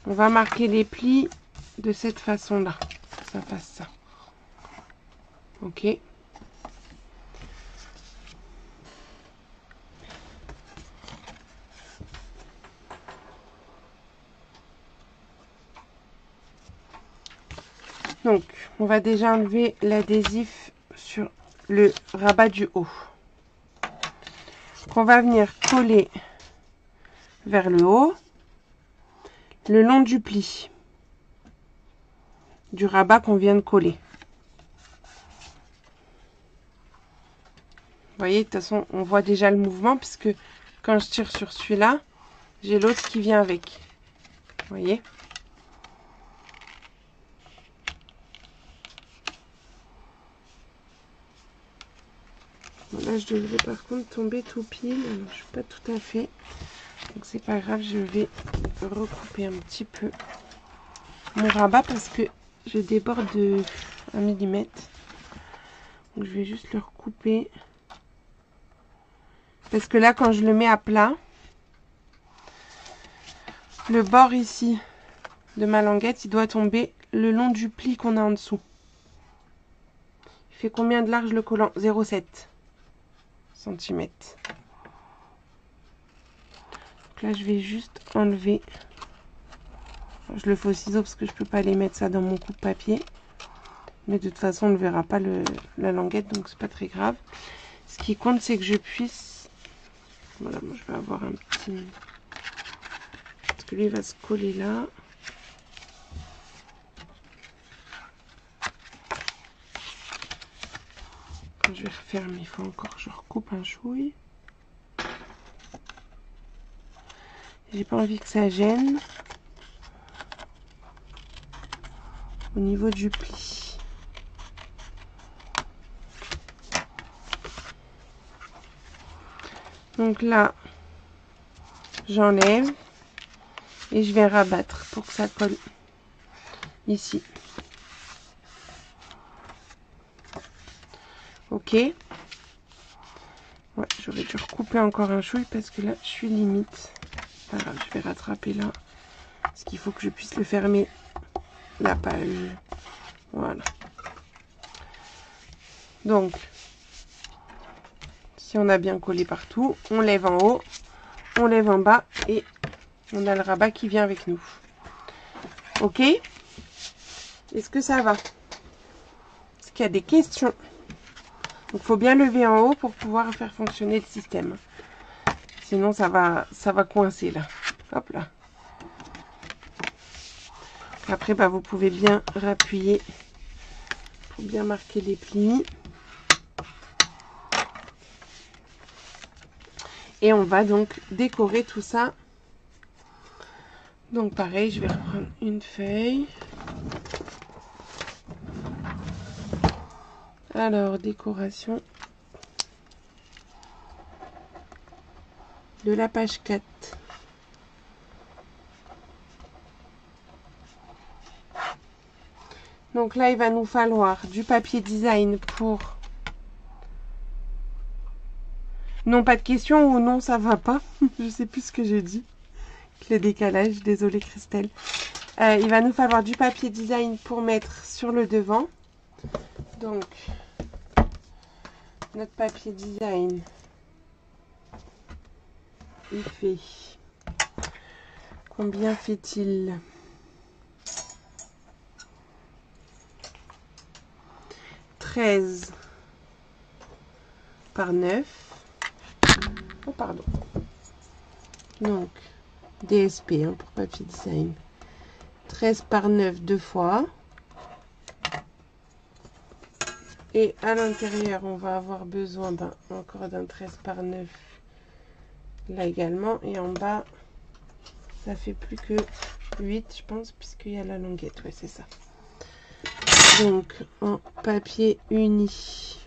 On va marquer les plis de cette façon-là. Ça fasse ça. Ok. Donc, on va déjà enlever l'adhésif sur le rabat du haut. On va venir coller vers le haut, le long du pli du rabat qu'on vient de coller. Vous voyez, de toute façon, on voit déjà le mouvement puisque quand je tire sur celui-là, j'ai l'autre qui vient avec. Vous voyez? Bon, là, je devrais par contre tomber tout pile. Alors, je suis pas tout à fait. Donc, c'est pas grave, je vais recouper un petit peu mon rabat parce que je déborde de 1 mm. Donc, je vais juste le recouper. Parce que là, quand je le mets à plat, le bord ici de ma languette, il doit tomber le long du pli qu'on a en dessous. Il fait combien de large le collant? 0,7 cm. Donc là, je vais juste enlever. Je le fais au ciseau parce que je peux pas aller mettre ça dans mon coupe-papier. Mais de toute façon, on ne verra pas la languette, donc c'est pas très grave. Ce qui compte, c'est que je puisse... Voilà, moi je vais avoir un petit... Parce que lui, il va se coller là. Quand je vais refermer, il faut encore que je recoupe un chouille. J'ai pas envie que ça gêne au niveau du pli. Donc là, j'enlève et je vais rabattre pour que ça colle ici. Ok. Ouais, j'aurais dû recouper encore un chouille parce que là, je suis limite. Pas grave, je vais rattraper là. Parce qu'il faut que je puisse le fermer la page. Voilà. Donc, si on a bien collé partout, on lève en haut, on lève en bas et on a le rabat qui vient avec nous. Ok? Est-ce que ça va? Est-ce qu'il y a des questions? Donc, il faut bien lever en haut pour pouvoir faire fonctionner le système. Sinon, ça va coincer là. Hop là. Après, bah, vous pouvez bien rappuyer pour bien marquer les plis. Et on va donc décorer tout ça. Donc pareil, je vais reprendre une feuille. Alors, décoration de la page 4. Donc là, il va nous falloir du papier design pour... Non, pas de question ou non, ça va pas. Je sais plus ce que j'ai dit. Le décalage, désolé Christelle. Il va nous falloir du papier design pour mettre sur le devant. Donc, notre papier design, il fait, combien fait-il? 13 par 9. Oh pardon. Donc DSP hein, pour papier design. 13 par 9 deux fois. Et à l'intérieur, on va avoir besoin encore d'un 13 par 9 là également. Et en bas, ça fait plus que 8, je pense, puisqu'il y a la languette. Ouais, c'est ça. Donc, en papier uni.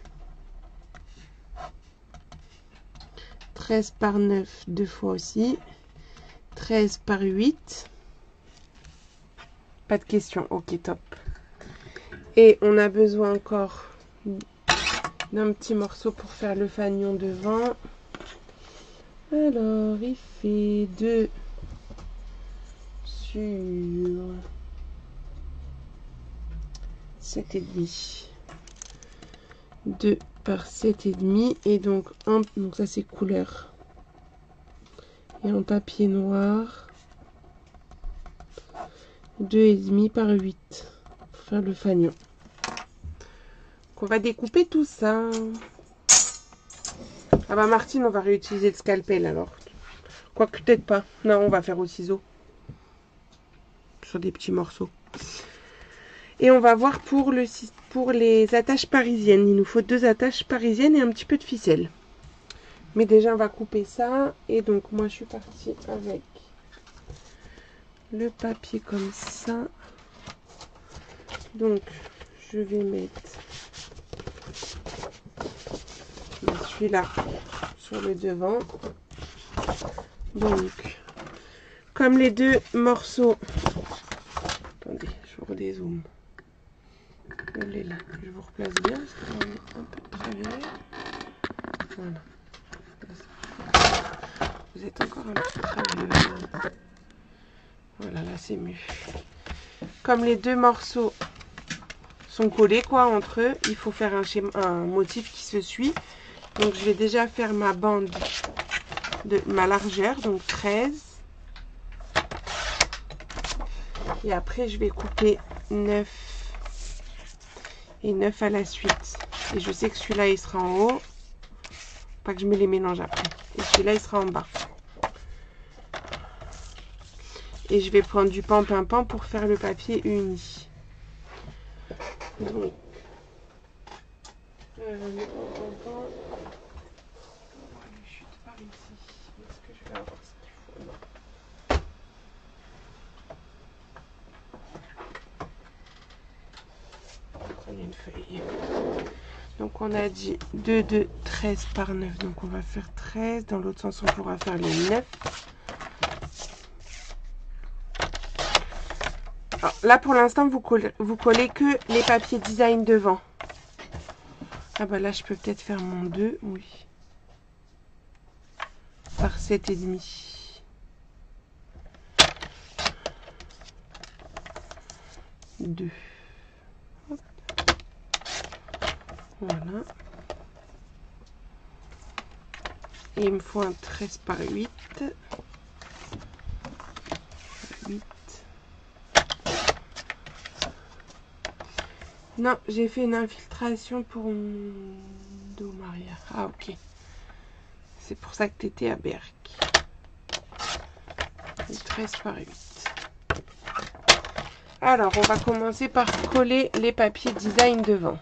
13 par 9 deux fois aussi. 13 par 8. Pas de question. Ok, top. Et on a besoin encore d'un petit morceau pour faire le fanion devant. Alors, il fait 2 sur 7,5. 2 par 7,5. Et donc, donc ça c'est couleur. Et en papier noir, 2,5 par 8 pour faire le fanion. Donc on va découper tout ça. Ah bah Martine, on va réutiliser le scalpel alors. Quoique peut-être pas. Non, on va faire au ciseau. Sur des petits morceaux. Et on va voir pour les attaches parisiennes. Il nous faut 2 attaches parisiennes et un petit peu de ficelle. Mais déjà, on va couper ça. Et donc, moi, je suis partie avec le papier comme ça. Donc, je vais mettre celui-là sur le devant. Donc, comme les 2 morceaux... Attendez, je vous redézoome. Elle est là. Je vous replace bien parce qu'on est un peu de travers. Voilà. Vous êtes encore un peu travers. Voilà, là c'est mieux. Comme les 2 morceaux sont collés quoi entre eux, il faut faire un motif qui se suit. Donc je vais déjà faire ma bande de ma largeur, donc 13. Et après je vais couper 9 et 9 à la suite. Et je sais que celui-là il sera en haut. Pas que je me les mélange après. Et celui-là il sera en bas. Et je vais prendre du pan-pin-pan pour faire le papier uni. Donc, le pan-pin-pan. Je chute par ici. Est-ce que je vais avoir ce qu'il faut? Non. Prenez une feuille. Donc on a dit 2, 2, 13 par 9. Donc on va faire 13. Dans l'autre sens, on pourra faire les 9. Alors, là pour l'instant, vous collez que les papiers design devant. Ah bah là, je peux peut-être faire mon 2. Oui. Par 7,5. 2. Hop. Voilà. Et il me faut un 13 par 8. 8. Non, j'ai fait une infiltration pour mon dos Maria. Ah ok. C'est pour ça que tu étais à Berck. 13 par 8. Alors, on va commencer par coller les papiers design devant.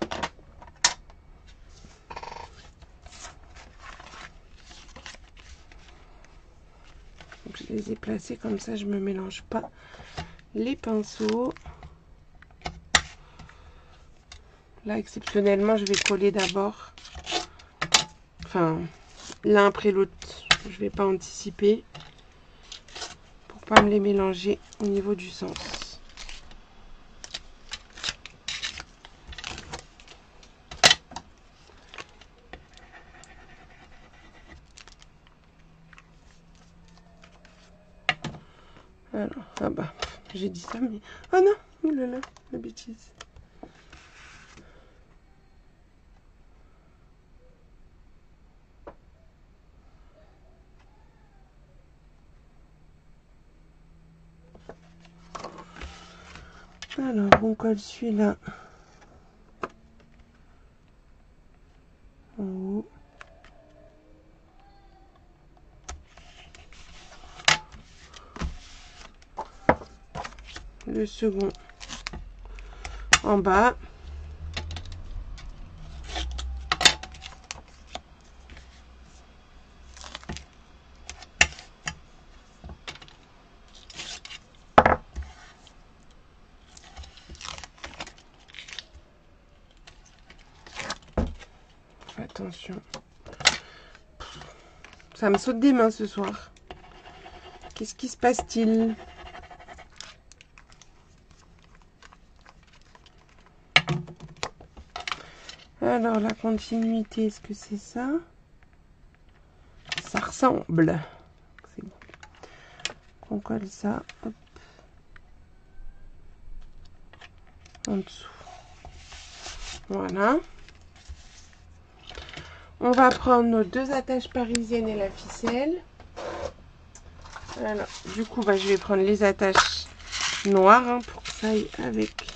Donc, je les ai placés comme ça, je ne me mélange pas les pinceaux. Là, exceptionnellement, je vais coller d'abord. Enfin, l'un après l'autre. Je ne vais pas anticiper. Pour pas me les mélanger au niveau du sens. Alors, ah bah, j'ai dit ça, mais... Oh non, oh là là, la bêtise. Alors, on colle celui-là en haut. Le second en bas. Attention. Ça me saute des mains ce soir. Qu'est-ce qui se passe-t-il? Alors, la continuité, est-ce que c'est ça? Ça ressemble. C'est bon. On colle ça. Hop. En dessous. Voilà. On va prendre nos 2 attaches parisiennes et la ficelle. Alors, du coup, je vais prendre les attaches noires hein, pour que ça aille avec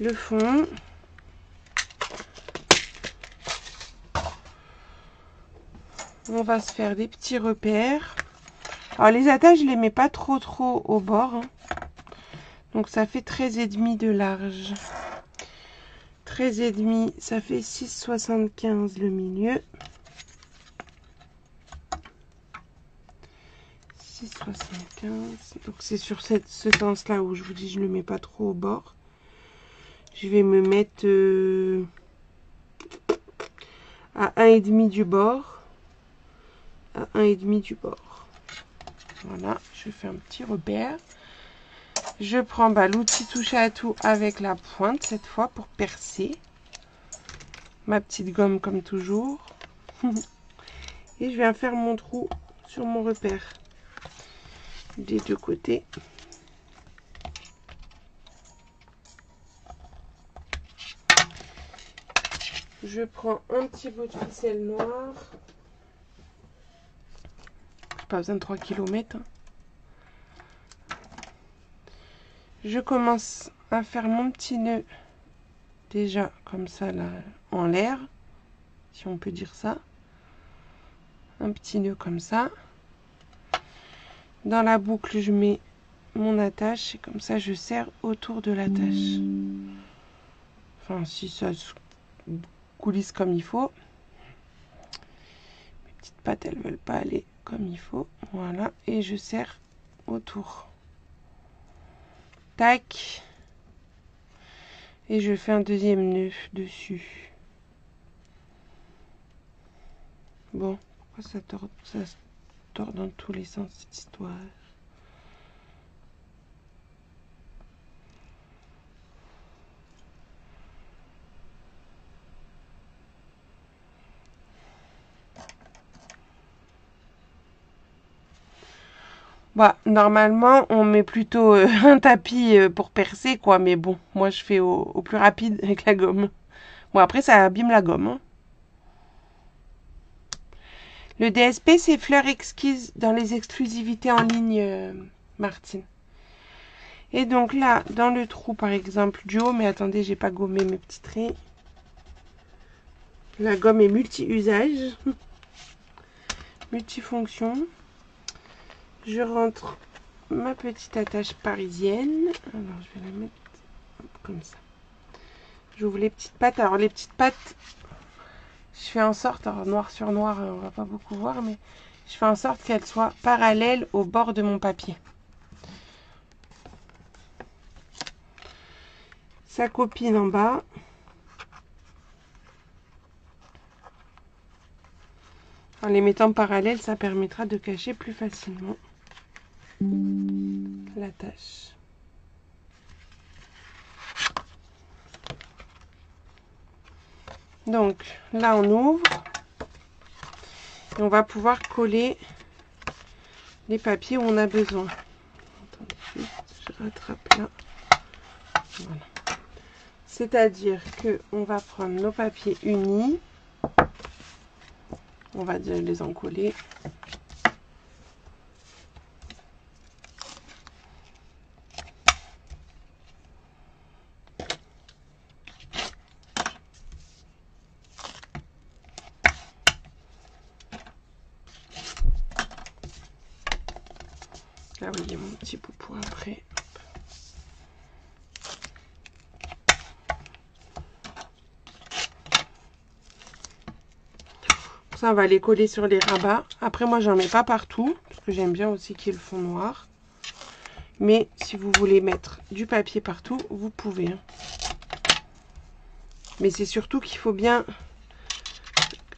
le fond. On va se faire des petits repères. Alors, les attaches, je les mets pas trop au bord. Hein. Donc, ça fait 13,5 de large. 13,5, ça fait 6,75 le milieu. 6,75. Donc c'est sur ce sens-là où je vous dis je le mets pas trop au bord. Je vais me mettre à 1,5 du bord. À 1,5 du bord. Voilà, je fais un petit repère. Je prends l'outil touche à tout avec la pointe cette fois pour percer. Ma petite gomme comme toujours. Et je viens faire mon trou sur mon repère des 2 côtés. Je prends un petit bout de ficelle noire. Pas besoin de 3 km. Hein. Je commence à faire mon petit nœud déjà comme ça là en l'air, si on peut dire ça. Un petit nœud comme ça. Dans la boucle, je mets mon attache et comme ça je serre autour de l'attache. Enfin, si ça se coulisse comme il faut. Mes petites pattes, elles veulent pas aller comme il faut. Voilà, et je serre autour. Tac. Et je fais un deuxième nœud dessus. Bon, pourquoi ça se tord dans tous les sens cette histoire? Normalement, on met plutôt un tapis pour percer, quoi. Mais bon, moi, je fais au plus rapide avec la gomme. Bon, après, ça abîme la gomme. Hein. Le DSP, c'est Fleurs Exquises dans les exclusivités en ligne, Martine. Et donc là, dans le trou, par exemple, du haut, mais attendez, j'ai pas gommé mes petits traits. La gomme est multi-usage, multifonction. Je rentre ma petite attache parisienne. Alors, je vais la mettre comme ça. J'ouvre les petites pattes. Alors, les petites pattes, je fais en sorte, alors noir sur noir, on va pas beaucoup voir, mais je fais en sorte qu'elles soient parallèles au bord de mon papier. Ça copine en bas. En les mettant parallèles, ça permettra de cacher plus facilement la tâche. Donc là, on ouvre et on va pouvoir coller les papiers où on a besoin. Attendez, je rattrape là. Voilà. C'est-à-dire que on va prendre nos papiers unis. On va les encoller. Là, vous voyez mon petit poupou après. Ça, on va les coller sur les rabats. Après, moi, j'en mets pas partout, parce que j'aime bien aussi qu'il y ait le fond noir. Mais si vous voulez mettre du papier partout, vous pouvez. Hein. Mais c'est surtout qu'il faut bien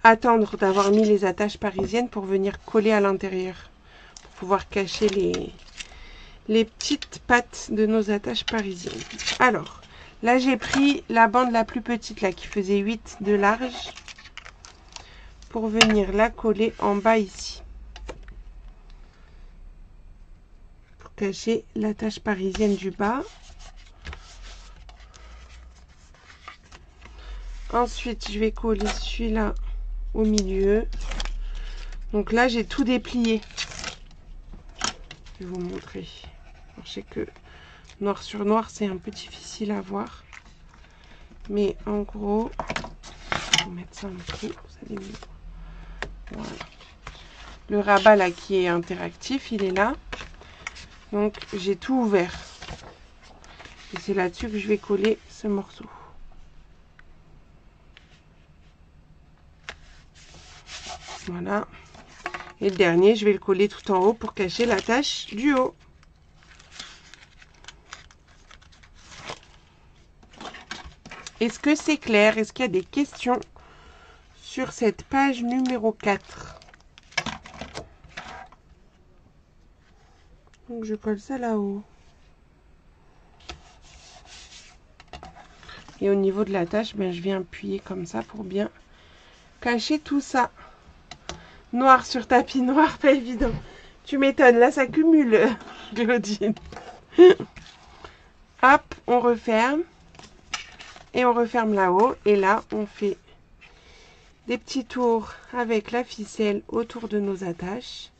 attendre d'avoir mis les attaches parisiennes pour venir coller à l'intérieur. Pour pouvoir cacher les petites pattes de nos attaches parisiennes. Alors, là, j'ai pris la bande la plus petite, là, qui faisait 8 de large. Pour venir la coller en bas ici. Pour cacher l'attache parisienne du bas. Ensuite, je vais coller celui-là au milieu. Donc là, j'ai tout déplié. Je vais vous montrer. Alors, je sais que noir sur noir, c'est un peu difficile à voir. Mais en gros, je vais vous mettre ça un peu. Vous allez mieux. Voilà. Le rabat là qui est interactif, il est là. Donc j'ai tout ouvert. Et c'est là-dessus que je vais coller ce morceau. Voilà. Et le dernier, je vais le coller tout en haut pour cacher l'attache du haut. Est-ce que c'est clair? Est-ce qu'il y a des questions sur cette page numéro 4? Donc je colle ça là-haut. Et au niveau de l'attache, ben, je viens appuyer comme ça pour bien cacher tout ça. Noir sur tapis noir, pas évident. Tu m'étonnes, là ça cumule, Claudine. Hop, on referme. Et on referme là-haut. Et là, on fait des petits tours avec la ficelle autour de nos attaches.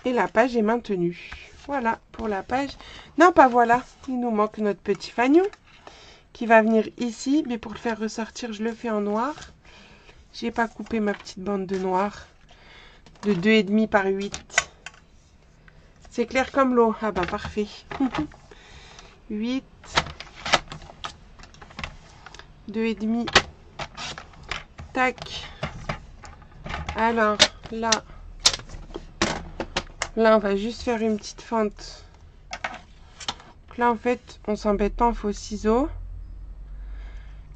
Et la page est maintenue. Voilà pour la page. Non, pas voilà. Il nous manque notre petit fanion qui va venir ici. Mais pour le faire ressortir, je le fais en noir. J'ai pas coupé ma petite bande de noir de 2,5 par 8. C'est clair comme l'eau. Ah bah parfait. 8, 2,5. Tac. Alors là. Là, on va juste faire une petite fente. Donc là, en fait, on s'embête pas, on fait au ciseau.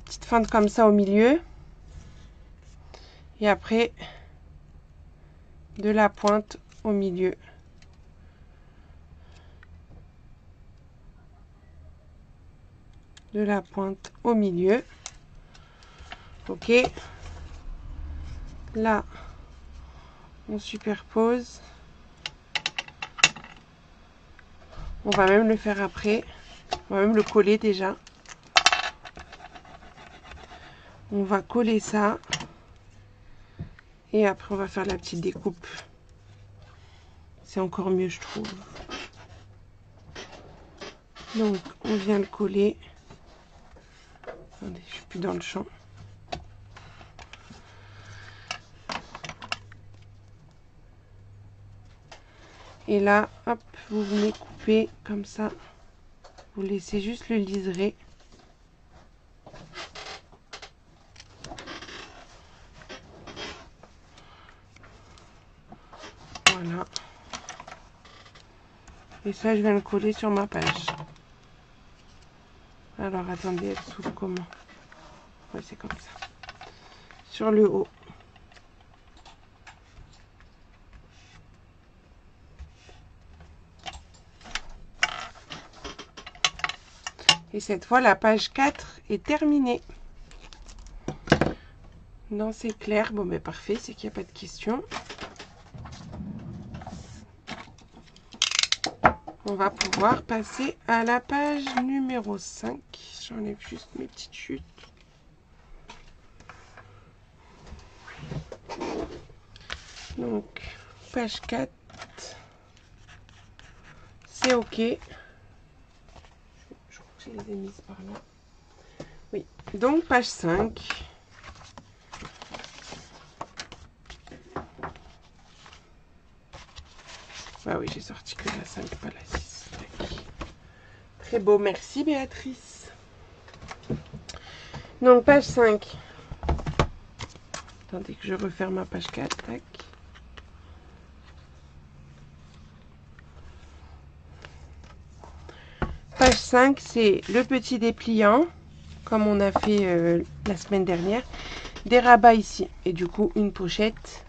Petite fente comme ça au milieu. Et après, de la pointe au milieu. De la pointe au milieu. Ok. Là, on superpose. On va même le faire après. On va même le coller déjà. On va coller ça. Et après, on va faire la petite découpe. C'est encore mieux, je trouve. Donc, on vient le coller. Attendez, je suis plus dans le champ. Et là, hop, vous venez couper comme ça. Vous laissez juste le liseré. Voilà. Et ça, je viens le coller sur ma page. Alors, attendez, elle s'ouvre comment? Ouais, c'est comme ça. Sur le haut. Et cette fois, la page 4 est terminée. Non, c'est clair. Bon, mais parfait, c'est qu'il n'y a pas de questions. On va pouvoir passer à la page numéro 5. J'enlève juste mes petites chutes. Donc, page 4. C'est OK. Je crois que je les ai mises par là. Oui, donc page 5. Bah oui, j'ai sorti que la 5, pas la 6. Tac. Très beau, merci Béatrice. Donc page 5. Attendez que je referme ma page 4. Tac. Page 5, c'est le petit dépliant, comme on a fait la semaine dernière. Des rabats ici. Et du coup, une pochette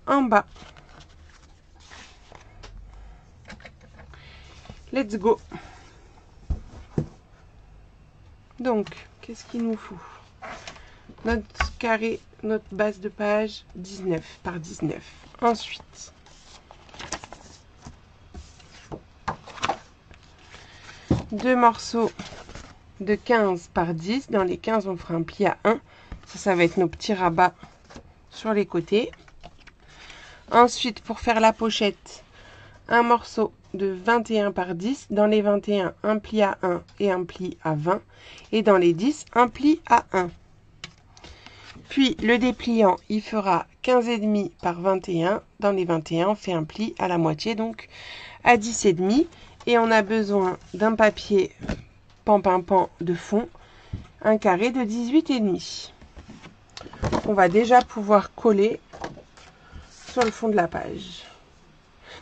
en bas. Let's go. Donc, qu'est-ce qu'il nous faut? Notre carré, notre base de page 19 par 19. Ensuite, deux morceaux de 15 par 10. Dans les 15, on fera un pli à 1. Ça va être nos petits rabats sur les côtés. Ensuite, pour faire la pochette, un morceau de 21 par 10. Dans les 21, un pli à 1 et un pli à 20. Et dans les 10, un pli à 1. Puis, le dépliant, il fera 15,5 par 21. Dans les 21, on fait un pli à la moitié, donc à 10,5. Et on a besoin d'un papier pan de fond, un carré de 18,5. On va déjà pouvoir coller sur le fond de la page.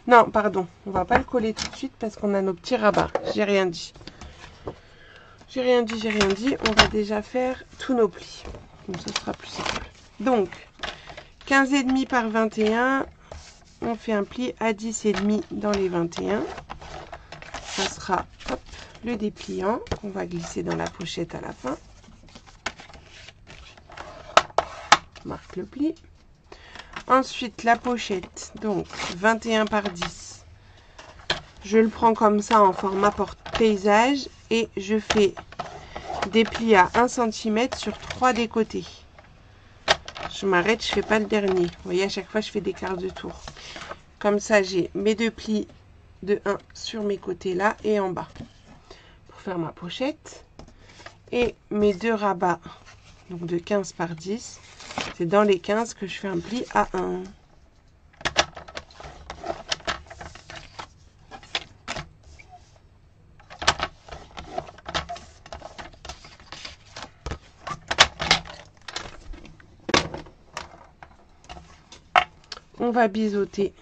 Non, pardon, on va pas le coller tout de suite parce qu'on a nos petits rabats. J'ai rien dit. J'ai rien dit. On va déjà faire tous nos plis. Donc, ce sera plus simple. Donc, 15,5 par 21. On fait un pli à 10,5 dans les 21. Ça sera hop, le dépliant qu'on va glisser dans la pochette à la fin. On marque le pli. Ensuite, la pochette, donc 21 par 10. Je le prends comme ça en format porte-paysage et je fais des plis à 1 cm sur 3 des côtés. Je m'arrête, je ne fais pas le dernier. Vous voyez, à chaque fois, je fais des quarts de tour. Comme ça, j'ai mes deux plis de 1 sur mes côtés là et en bas. Pour faire ma pochette. Et mes deux rabats, donc de 15 par 10. C'est dans les 15 que je fais un pli à 1. On va biseauter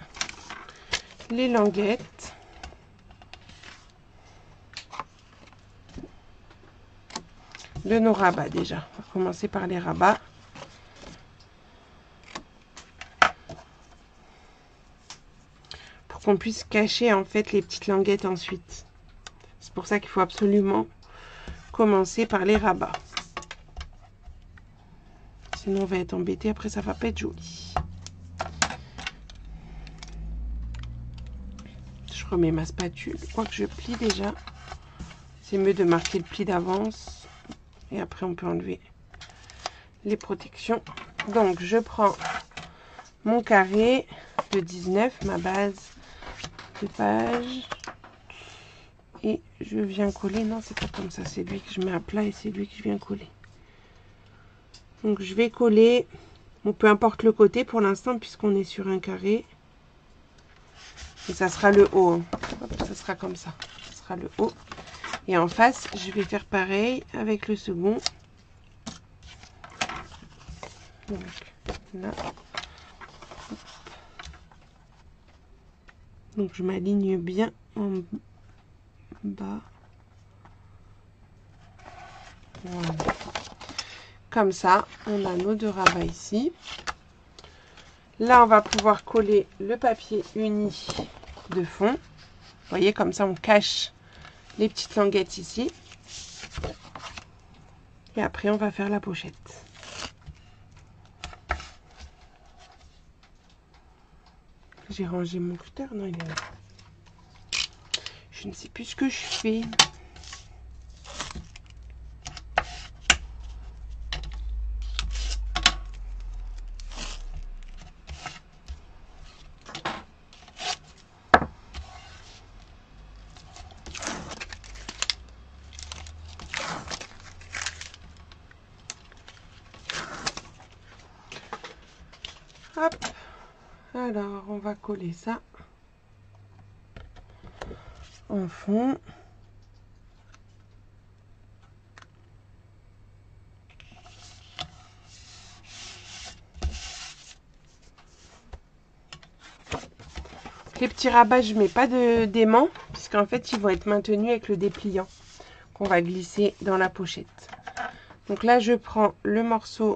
les languettes. De nos rabats déjà. On va commencer par les rabats. Pour qu'on puisse cacher en fait les petites languettes ensuite. C'est pour ça qu'il faut absolument commencer par les rabats. Sinon on va être embêté, après ça va pas être joli. Je remets ma spatule. Je crois que je plie déjà. C'est mieux de marquer le pli d'avance. Et après on peut enlever les protections. Donc je prends mon carré de 19, ma base de page. Et je viens coller. Non, c'est pas comme ça. C'est lui que je mets à plat et c'est lui que je viens coller. Donc je vais coller. Bon, peu importe le côté pour l'instant puisqu'on est sur un carré. Et ça sera le haut. Hein. Hop, ça sera comme ça. Ça sera le haut. Et en face, je vais faire pareil avec le second. Donc là. Donc je m'aligne bien en bas. Voilà. Comme ça, on a nos deux rabats ici. Là, on va pouvoir coller le papier uni de fond. Vous voyez, comme ça, on cache les petites languettes ici. Et après, on va faire la pochette. J'ai rangé mon cutter. Non, il est là. Je ne sais plus ce que je fais. Hop. Alors, on va coller ça. en fond. Les petits rabats, je ne mets pas d'aimant, puisqu'en fait, ils vont être maintenus avec le dépliant qu'on va glisser dans la pochette. Donc là, je prends le morceau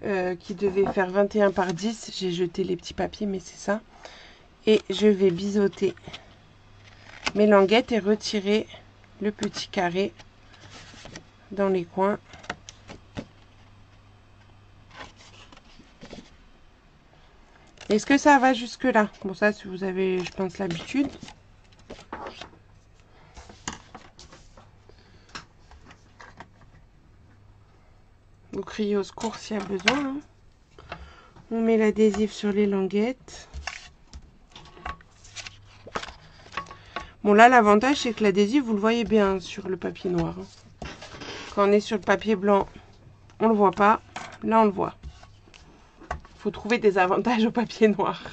qui devait faire 21 par 10. J'ai jeté les petits papiers, mais c'est ça. Et je vais biseauter mes languettes et retirer le petit carré dans les coins. Est-ce que ça va jusque là? Bon, ça, si vous avez, je pense, l'habitude. Vous criez au secours s'il y a besoin. Hein. On met l'adhésif sur les languettes. Bon, là, l'avantage, c'est que l'adhésif, vous le voyez bien sur le papier noir. Hein. Quand on est sur le papier blanc, on ne le voit pas. Là, on le voit. Il faut trouver des avantages au papier noir.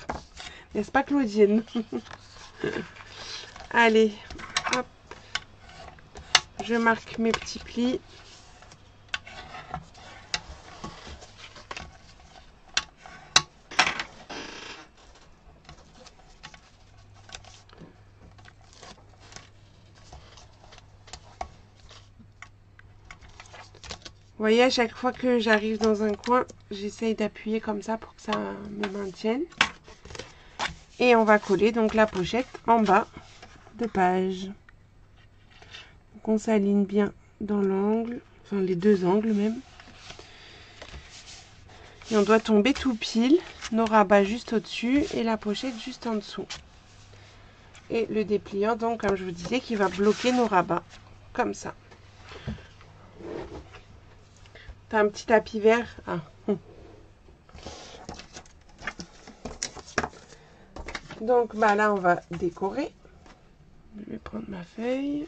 N'est-ce pas, Claudine? Allez, hop. Je marque mes petits plis. Vous voyez, à chaque fois que j'arrive dans un coin, j'essaye d'appuyer comme ça pour que ça me maintienne. Et on va coller donc la pochette en bas de page. Donc on s'aligne bien dans l'angle, enfin les deux angles même. Et on doit tomber tout pile, nos rabats juste au-dessus et la pochette juste en dessous. Et le dépliant, donc comme je vous disais, qui va bloquer nos rabats, comme ça. T'as un petit tapis vert. Ah. Donc bah là on va décorer. Je vais prendre ma feuille.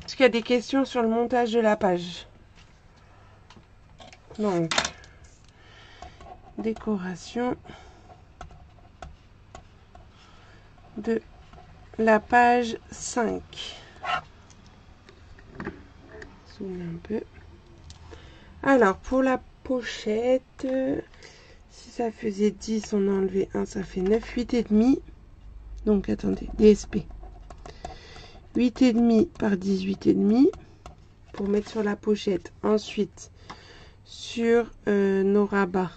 Est-ce qu'il y a des questions sur le montage de la page? Donc décoration de la page 5. Un peu. Alors pour la pochette, si ça faisait 10, on a enlevé 1, ça fait 9, 8 et demi. Donc attendez, DSP 8 et demi par 18 et demi pour mettre sur la pochette. Ensuite sur nos rabats,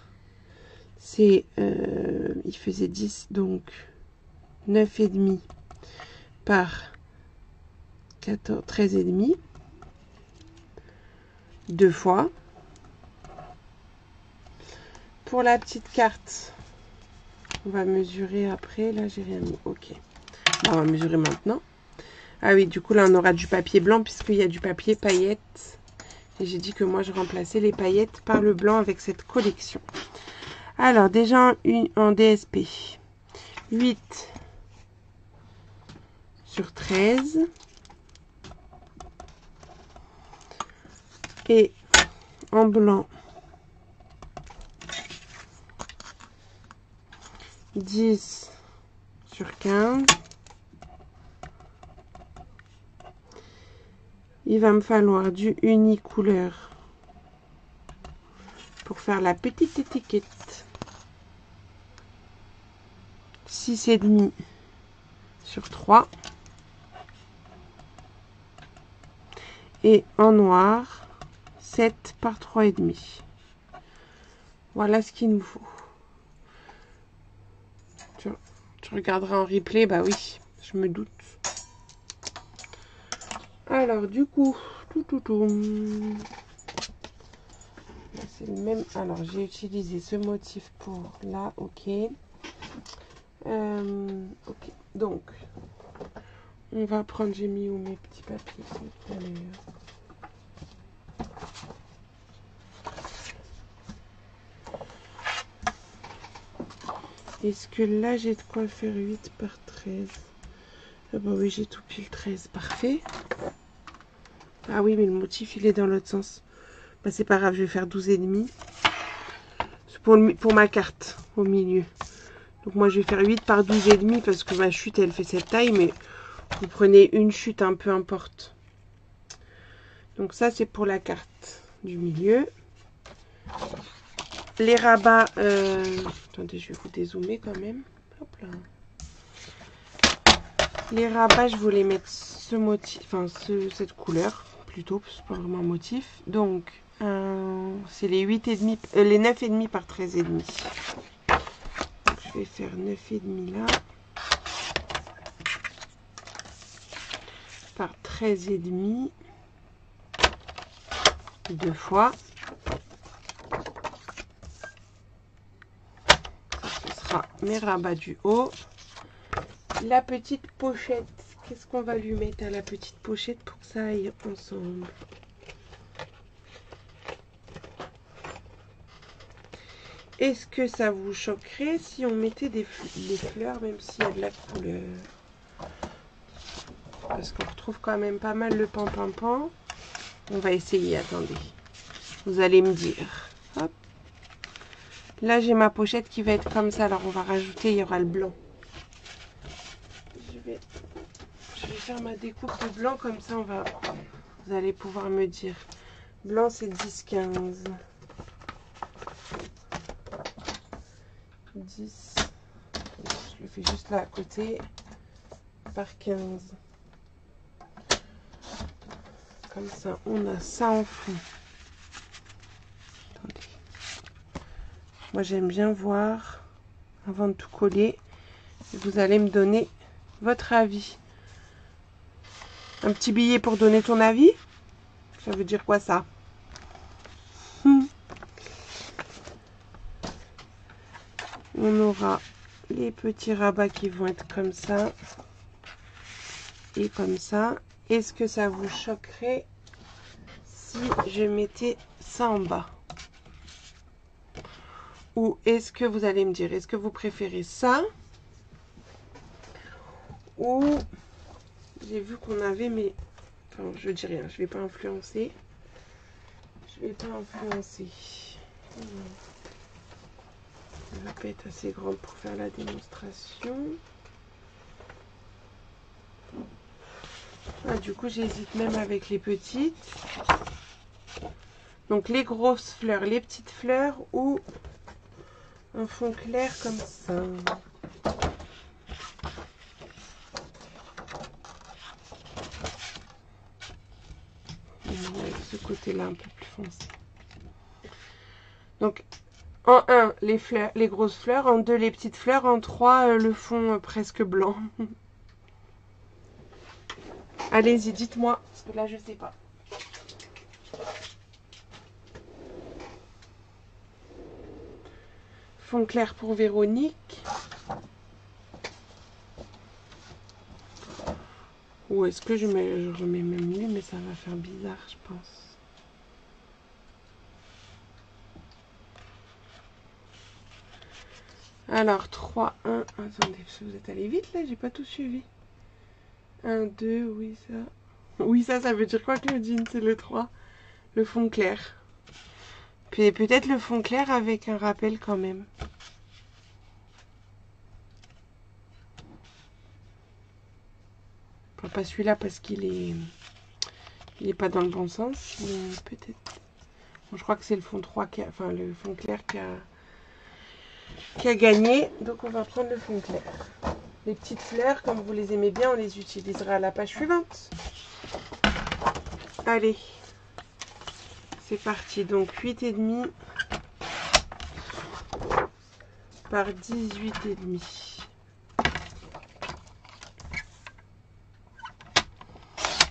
c'est il faisait 10, donc 9 et demi par 14, 13 et demi. Deux fois. Pour la petite carte, on va mesurer après. Là, j'ai rien mis. Ok. On va mesurer maintenant. Ah oui, du coup, là, on aura du papier blanc puisqu'il y a du papier paillettes. Et j'ai dit que moi, je remplaçais les paillettes par le blanc avec cette collection. Alors, déjà en DSP. 8 sur 13. Et en blanc, 10 sur 15. Il va me falloir du unicouleur pour faire la petite étiquette. 6 et demi sur 3. Et en noir, 7 par 3 et demi. Voilà ce qu'il nous faut. Tu regarderas en replay, bah oui, je me doute. Alors du coup, c'est le même. Alors j'ai utilisé ce motif pour là, ok. Ok, donc on va prendre, j'ai mis où mes petits papiers. Est-ce que là, j'ai de quoi faire 8 par 13? Ah bah oui, j'ai tout pile 13. Parfait. Ah oui, mais le motif, il est dans l'autre sens. Bah, c'est pas grave, je vais faire 12 et demi. Pour ma carte, au milieu. Donc moi je vais faire 8 par 12 et demi parce que ma chute elle fait cette taille, mais vous prenez une chute un peu importe. Donc ça c'est pour la carte du milieu. Les rabats, attendez je vais vous dézoomer quand même. Hop là. Les rabats je voulais mettre ce motif, enfin cette couleur plutôt, c'est pas vraiment un motif. Donc c'est les 8 et demi, les 9 et demi par 13 et demi. Je vais faire 9 et demi là. Par 13 et demi. Deux fois. Ça, ce sera mes rabats du haut. La petite pochette. Qu'est-ce qu'on va lui mettre à la petite pochette pour que ça aille ensemble? Est-ce que ça vous choquerait si on mettait des fleurs, même s'il y a de la couleur? Parce qu'on retrouve quand même pas mal le pan-pan-pan. On va essayer, attendez. Vous allez me dire. Hop. Là, j'ai ma pochette qui va être comme ça. Alors, on va rajouter, il y aura le blanc. Je vais faire ma découpe de blanc, comme ça, vous allez pouvoir me dire. Blanc, c'est 10-15. 10. Je le fais juste là à côté. Par 15. Comme ça, on a ça en fond. Attendez. Moi, j'aime bien voir avant de tout coller. Vous allez me donner votre avis. Un petit billet pour donner ton avis? Ça veut dire quoi ça? On aura les petits rabats qui vont être comme ça. Et comme ça. Est-ce que ça vous choquerait si je mettais ça en bas? Ou est-ce que vous allez me dire, est-ce que vous préférez ça? Ou j'ai vu qu'on avait, mais enfin, je dis rien, je vais pas influencer. Je vais pas influencer. Elle va pas être assez grande pour faire la démonstration. Ah, du coup, j'hésite même avec les petites. Donc les grosses fleurs, les petites fleurs ou un fond clair comme ça. Avec ce côté-là un peu plus foncé. Donc en 1, les fleurs, les grosses fleurs. En 2, les petites fleurs. En 3, le fond presque blanc. Allez-y, dites-moi. Parce que là, je sais pas. Fond clair pour Véronique. Ou est-ce que je remets même lui, mais ça va faire bizarre, je pense. Alors, 3, 1. Attendez, vous êtes allé vite là, j'ai pas tout suivi. 1, 2, oui, ça. Oui, ça veut dire quoi, Claudine? C'est le 3. Le fond clair. Puis peut-être le fond clair avec un rappel quand même. Enfin, pas celui-là parce qu'il est... Il est pas dans le bon sens, mais peut-être... Bon, je crois que c'est le fond 3 qui a... Enfin, le fond clair qui a gagné. Donc, on va prendre le fond clair. Les petites fleurs, comme vous les aimez bien, on les utilisera à la page suivante. Allez. C'est parti. Donc, 8,5 par 18,5.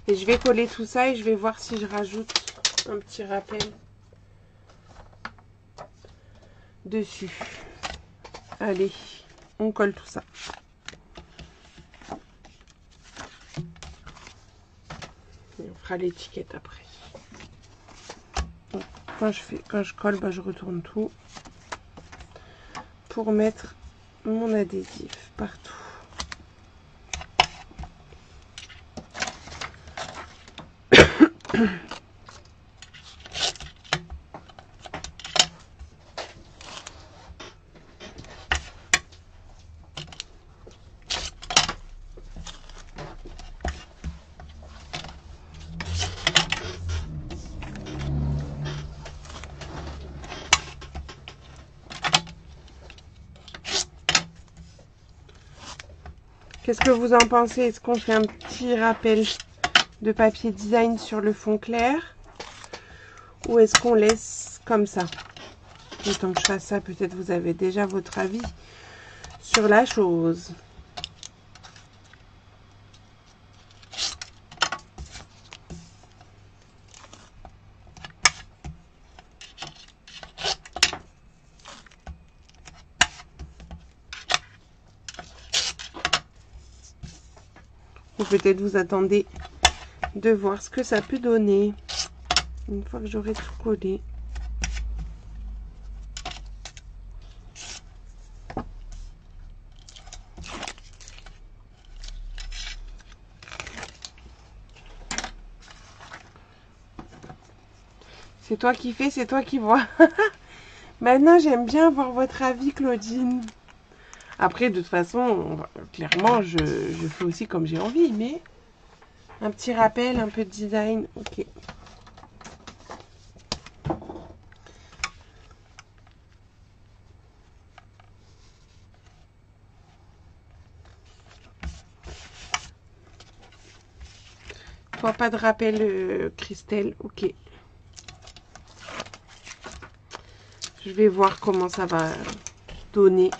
Et je vais coller tout ça et je vais voir si je rajoute un petit rappel dessus. Allez, on colle tout ça. Et on fera l'étiquette après. Donc, quand je colle, bah, je retourne tout pour mettre mon adhésif partout. Qu'est-ce que vous en pensez? Est-ce qu'on fait un petit rappel de papier design sur le fond clair? Ou est-ce qu'on laisse comme ça? Le temps que je fasse ça, peut-être vous avez déjà votre avis sur la chose. Ou peut-être vous attendez de voir ce que ça peut donner une fois que j'aurai tout collé. C'est toi qui fais, c'est toi qui vois. Maintenant, j'aime bien avoir votre avis, Claudine. Après, de toute façon, clairement, je fais aussi comme j'ai envie, mais un petit rappel, un peu de design, ok. Toi, pas de rappel, Christelle, ok. Je vais voir comment ça va donner.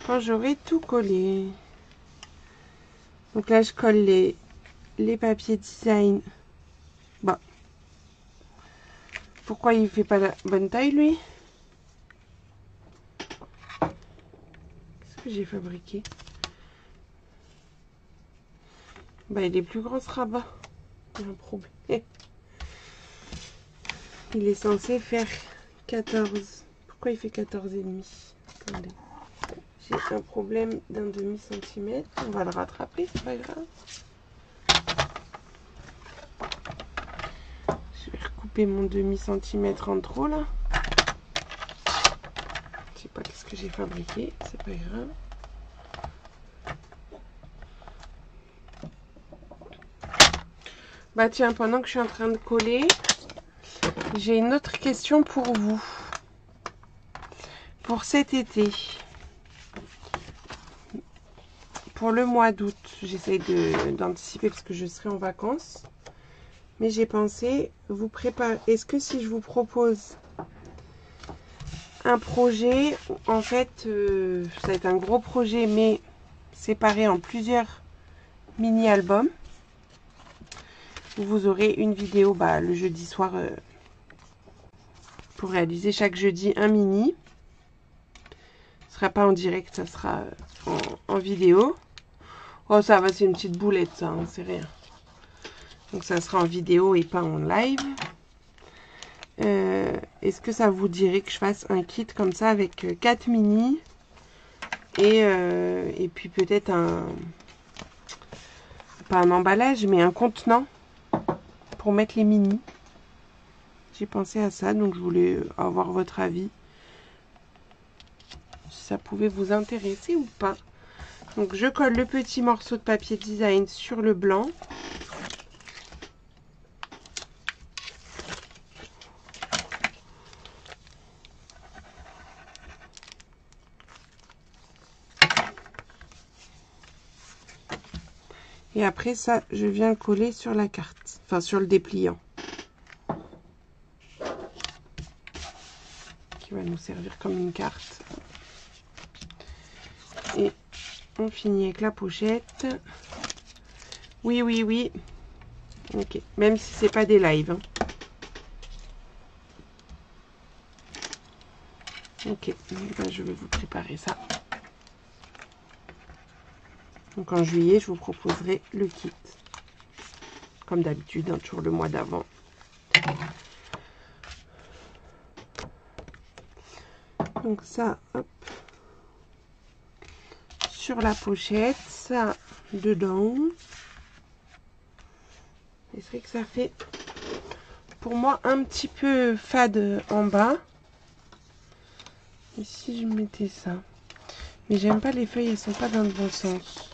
Quand j'aurai tout collé. Donc là, je colle les papiers design. Bon. Pourquoi il fait pas la bonne taille, lui? Qu'est-ce que j'ai fabriqué? Bah, il est plus grand, ce rabat. Il y a un problème. Il est censé faire 14. Pourquoi il fait 14,5? Attendez. J'ai un problème d'un demi-centimètre. On va le rattraper, c'est pas grave. Je vais recouper mon demi-centimètre en trop, là. Je sais pas qu'est-ce que j'ai fabriqué. C'est pas grave. Bah tiens, pendant que je suis en train de coller, j'ai une autre question pour vous. Pour cet été, pour le mois d'août, j'essaie d'anticiper parce que je serai en vacances. Mais j'ai pensé vous préparer. Est-ce que si je vous propose un projet, en fait, ça va être un gros projet, mais séparé en plusieurs mini-albums. Vous aurez une vidéo le jeudi soir pour réaliser chaque jeudi un mini. Ce sera pas en direct, ça sera en vidéo. Oh, ça va, c'est une petite boulette, ça, hein, c'est rien. Donc, ça sera en vidéo et pas en live. Est-ce que ça vous dirait que je fasse un kit comme ça avec 4 mini et puis peut-être pas un emballage, mais un contenant pour mettre les mini. J'ai pensé à ça, donc je voulais avoir votre avis. Si ça pouvait vous intéresser ou pas. Donc je colle le petit morceau de papier design sur le blanc. Et après ça, je viens le coller sur la carte, enfin sur le dépliant. Qui va nous servir comme une carte. Et on finit avec la pochette. Oui, oui, oui. Ok, même si c'est pas des lives. Hein. Ok, ben, je vais vous préparer ça. Donc en juillet, je vous proposerai le kit. Comme d'habitude, hein, toujours le mois d'avant. Donc ça, hop. Sur la pochette, ça dedans. Et c'est vrai que ça fait pour moi un petit peu fade en bas. Et si je mettais ça? Mais j'aime pas les feuilles, elles sont pas dans le bon sens.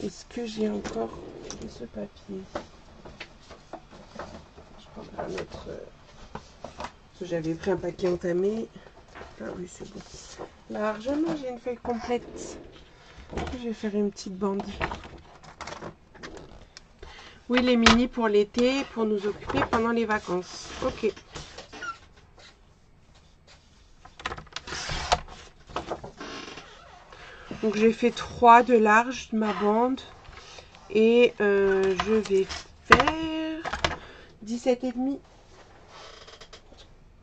Est-ce que j'ai encore ce papier? Je prendrai un notre... J'avais pris un paquet entamé. Ah oui, c'est bon. Largement, j'ai une feuille complète. Je vais faire une petite bande. Oui, les mini pour l'été, pour nous occuper pendant les vacances. Ok. Donc j'ai fait 3 de large de ma bande. Et je vais faire 17,5.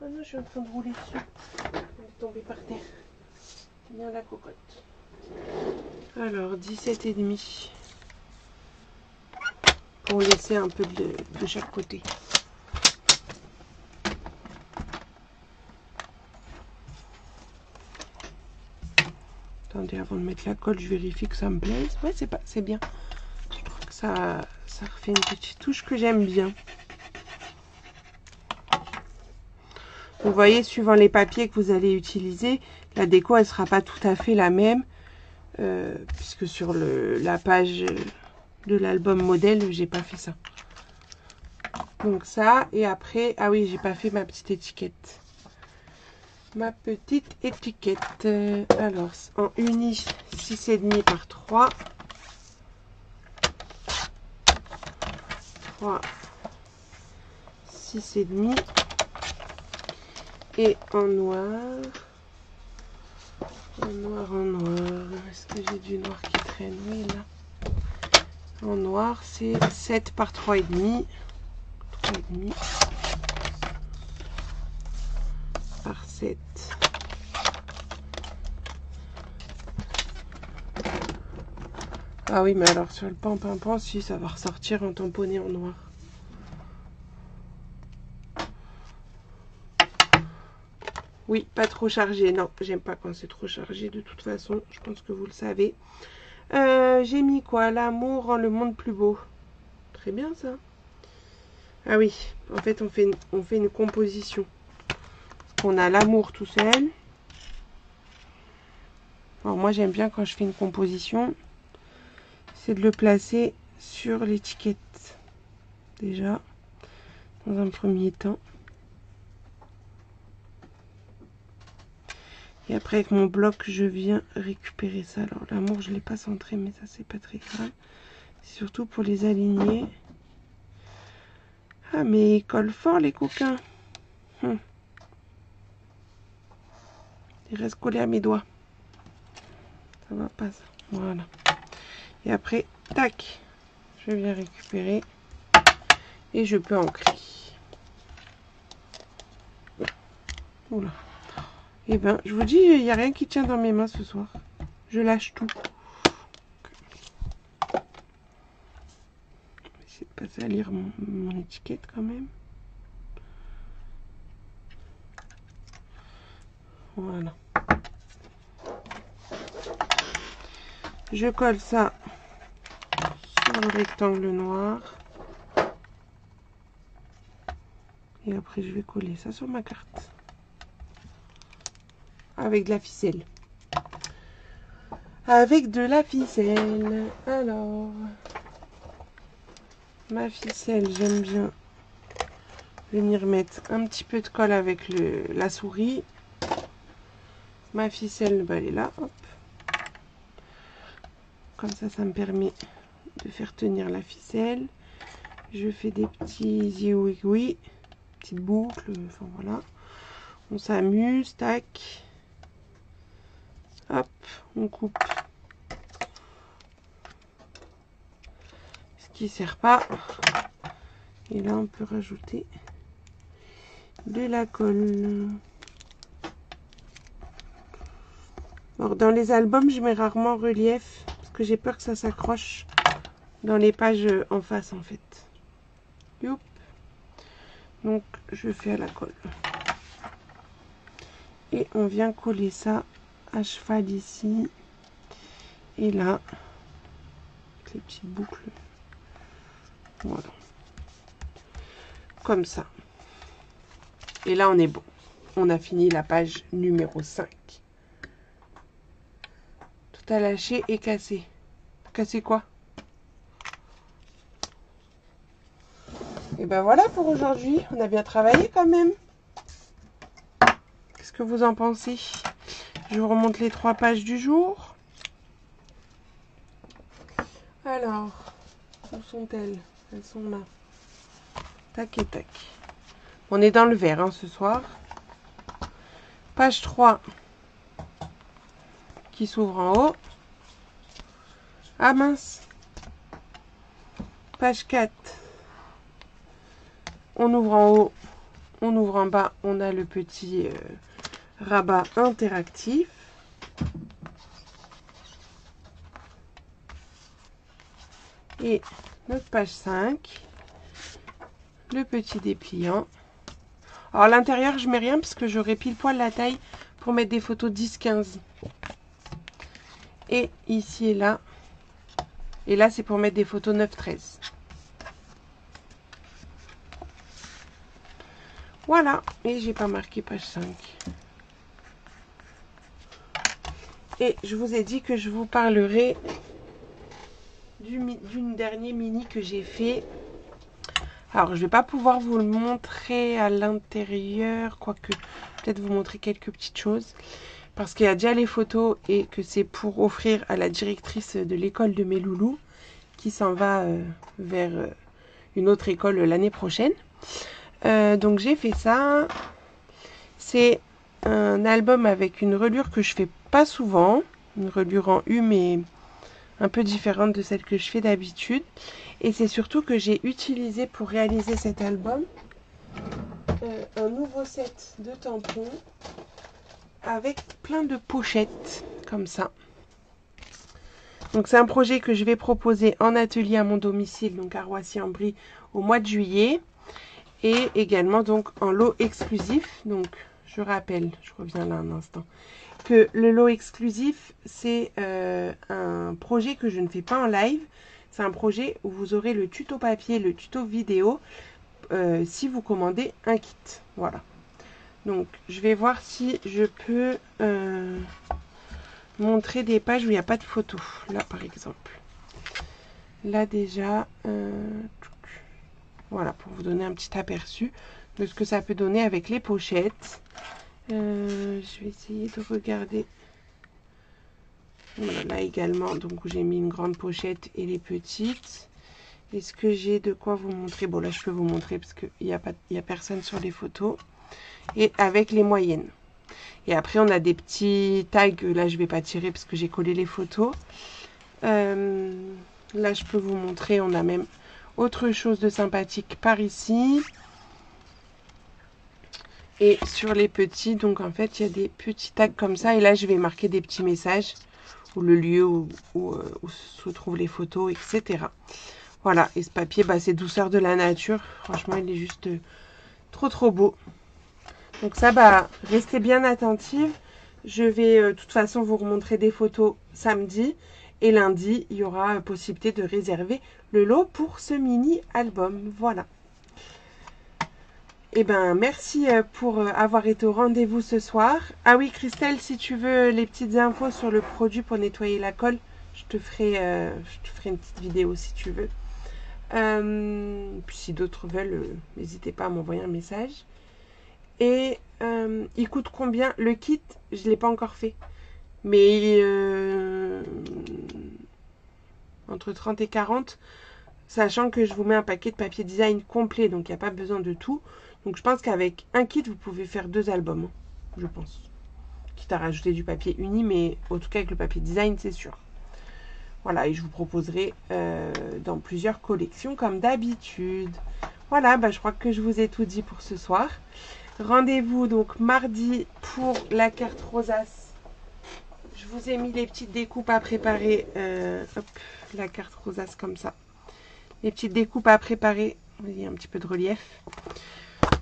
Ah non, je suis en train de rouler dessus. Elle est tombée par terre. Bien la cocotte. Alors 17,5. Pour laisser un peu de chaque côté. Attendez, avant de mettre la colle, je vérifie que ça me plaise. Ouais, c'est bien. Je trouve que ça refait une petite touche que j'aime bien. Vous voyez, suivant les papiers que vous allez utiliser, la déco, elle ne sera pas tout à fait la même. Puisque sur la page de l'album modèle, j'ai pas fait ça. Donc ça, et après, ah oui, j'ai pas fait ma petite étiquette. Ma petite étiquette. Alors, en uni, 6,5 par 3. 3, 6,5. Et en noir. En noir. Est-ce que j'ai du noir qui traîne? Oui, là. En noir, c'est 7 par 3,5. 3,5. Par 7. Ah oui, mais alors sur le pan, si, ça va ressortir en tamponné en noir. Oui, pas trop chargé. Non, j'aime pas quand c'est trop chargé de toute façon. Je pense que vous le savez. J'ai mis quoi? L'amour rend le monde plus beau. Très bien ça. Ah oui, en fait on fait une composition. On a l'amour tout seul. Alors moi j'aime bien quand je fais une composition, c'est de le placer sur l'étiquette. Déjà, dans un premier temps. Et après avec mon bloc, je viens récupérer ça. Alors l'amour, je ne l'ai pas centré, mais ça c'est pas très grave. C'est surtout pour les aligner. Ah mais ils collent fort les coquins. Il reste collé à mes doigts. Ça va pas ça. Voilà. Et après, tac, je viens récupérer. Et je peux ancrer. Oula. Et ben, je vous dis, il n'y a rien qui tient dans mes mains ce soir. Je lâche tout. Je vais essayer de pas salir mon étiquette quand même. Voilà. Je colle ça sur le rectangle noir. Et après, je vais coller ça sur ma carte. Avec de la ficelle. Avec de la ficelle. Alors, ma ficelle, j'aime bien venir mettre un petit peu de colle avec la souris. Ma ficelle, bah, elle est là. Hop. Comme ça me permet de faire tenir la ficelle. Je fais des petits zigouigouis, petites boucles, enfin voilà. On s'amuse, tac. Hop, on coupe ce qui sert pas. Et là, on peut rajouter de la colle. Alors, dans les albums, je mets rarement en relief parce que j'ai peur que ça s'accroche dans les pages en face, en fait. Youp. Donc, je fais à la colle. Et on vient coller ça à cheval ici. Et là, avec les petites boucles. Voilà. Comme ça. Et là, on est bon. On a fini la page numéro 5. Tout a lâché et cassé. Cassé quoi? Et ben voilà pour aujourd'hui. On a bien travaillé quand même. Qu'est-ce que vous en pensez? Je vous remonte les 3 pages du jour. Alors, où sont-elles? Elles sont là. Tac et tac. On est dans le vert hein, ce soir. Page 3 qui s'ouvre en haut. Ah mince. Page 4. On ouvre en haut, on ouvre en bas. On a le petit rabat interactif. Et notre page 5. Le petit dépliant. Alors à l'intérieur, je mets rien parce que j'aurai pile poil la taille pour mettre des photos 10-15. Et ici et là. Et là, c'est pour mettre des photos 9-13. Voilà. Et j'ai pas marqué page 5. Et je vous ai dit que je vous parlerai d'une dernière mini que j'ai fait. Alors, je vais pas pouvoir vous le montrer à l'intérieur, quoique peut-être vous montrer quelques petites choses. Parce qu'il y a déjà les photos et que c'est pour offrir à la directrice de l'école de mes loulous qui s'en va vers une autre école l'année prochaine. Donc j'ai fait ça. C'est un album avec une reliure que je fais pas souvent. Une reliure en U mais un peu différente de celle que je fais d'habitude. Et c'est surtout que j'ai utilisé pour réaliser cet album un nouveau set de tampons avec plein de pochettes comme ça. Donc c'est un projet que je vais proposer en atelier à mon domicile, donc à Roissy-en-Brie, au mois de juillet. Et également donc en lot exclusif. Donc je rappelle, je reviens là un instant, que le lot exclusif c'est un projet que je ne fais pas en live. C'est un projet où vous aurez le tuto papier, le tuto vidéo si vous commandez un kit. Voilà. Donc je vais voir si je peux montrer des pages où il n'y a pas de photos. Là par exemple. Là déjà, voilà, pour vous donner un petit aperçu de ce que ça peut donner avec les pochettes. Je vais essayer de regarder. Voilà, là également, donc j'ai mis une grande pochette et les petites. Est-ce que j'ai de quoi vous montrer? Bon, là je peux vous montrer parce qu'il n'y a personne sur les photos. Et avec les moyennes. Et après, on a des petits tags. Là, je ne vais pas tirer parce que j'ai collé les photos. Là, je peux vous montrer. On a même autre chose de sympathique par ici. Et sur les petits, donc en fait, il y a des petits tags comme ça. Et là, je vais marquer des petits messages. Ou le lieu où se trouvent les photos, etc. Voilà. Et ce papier, bah, c'est douceur de la nature. Franchement, il est juste trop beau. Donc ça, bah, restez bien attentive. Je vais de toute façon vous remontrer des photos samedi. Et lundi, il y aura possibilité de réserver le lot pour ce mini album. Voilà. Et ben merci pour avoir été au rendez-vous ce soir. Ah oui, Christelle, si tu veux les petites infos sur le produit pour nettoyer la colle, je te ferai une petite vidéo si tu veux. Puis si d'autres veulent, n'hésitez pas à m'envoyer un message. Et il coûte combien? Le kit, je ne l'ai pas encore fait. Mais entre 30 et 40, sachant que je vous mets un paquet de papier design complet, donc il n'y a pas besoin de tout. Donc je pense qu'avec un kit, vous pouvez faire 2 albums, je pense. Quitte à rajouter du papier uni, mais en tout cas avec le papier design, c'est sûr. Voilà, et je vous proposerai dans plusieurs collections comme d'habitude. Voilà, bah, je crois que je vous ai tout dit pour ce soir. Rendez-vous donc mardi pour la carte rosace. Je vous ai mis les petites découpes à préparer. Hop, la carte rosace comme ça. Les petites découpes à préparer. Il y a un petit peu de relief.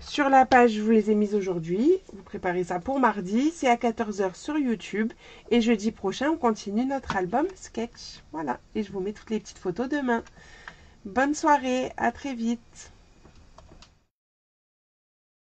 Sur la page, je vous les ai mises aujourd'hui. Vous préparez ça pour mardi. C'est à 14 h sur YouTube. Et jeudi prochain, on continue notre album sketch. Voilà. Et je vous mets toutes les petites photos demain. Bonne soirée. À très vite.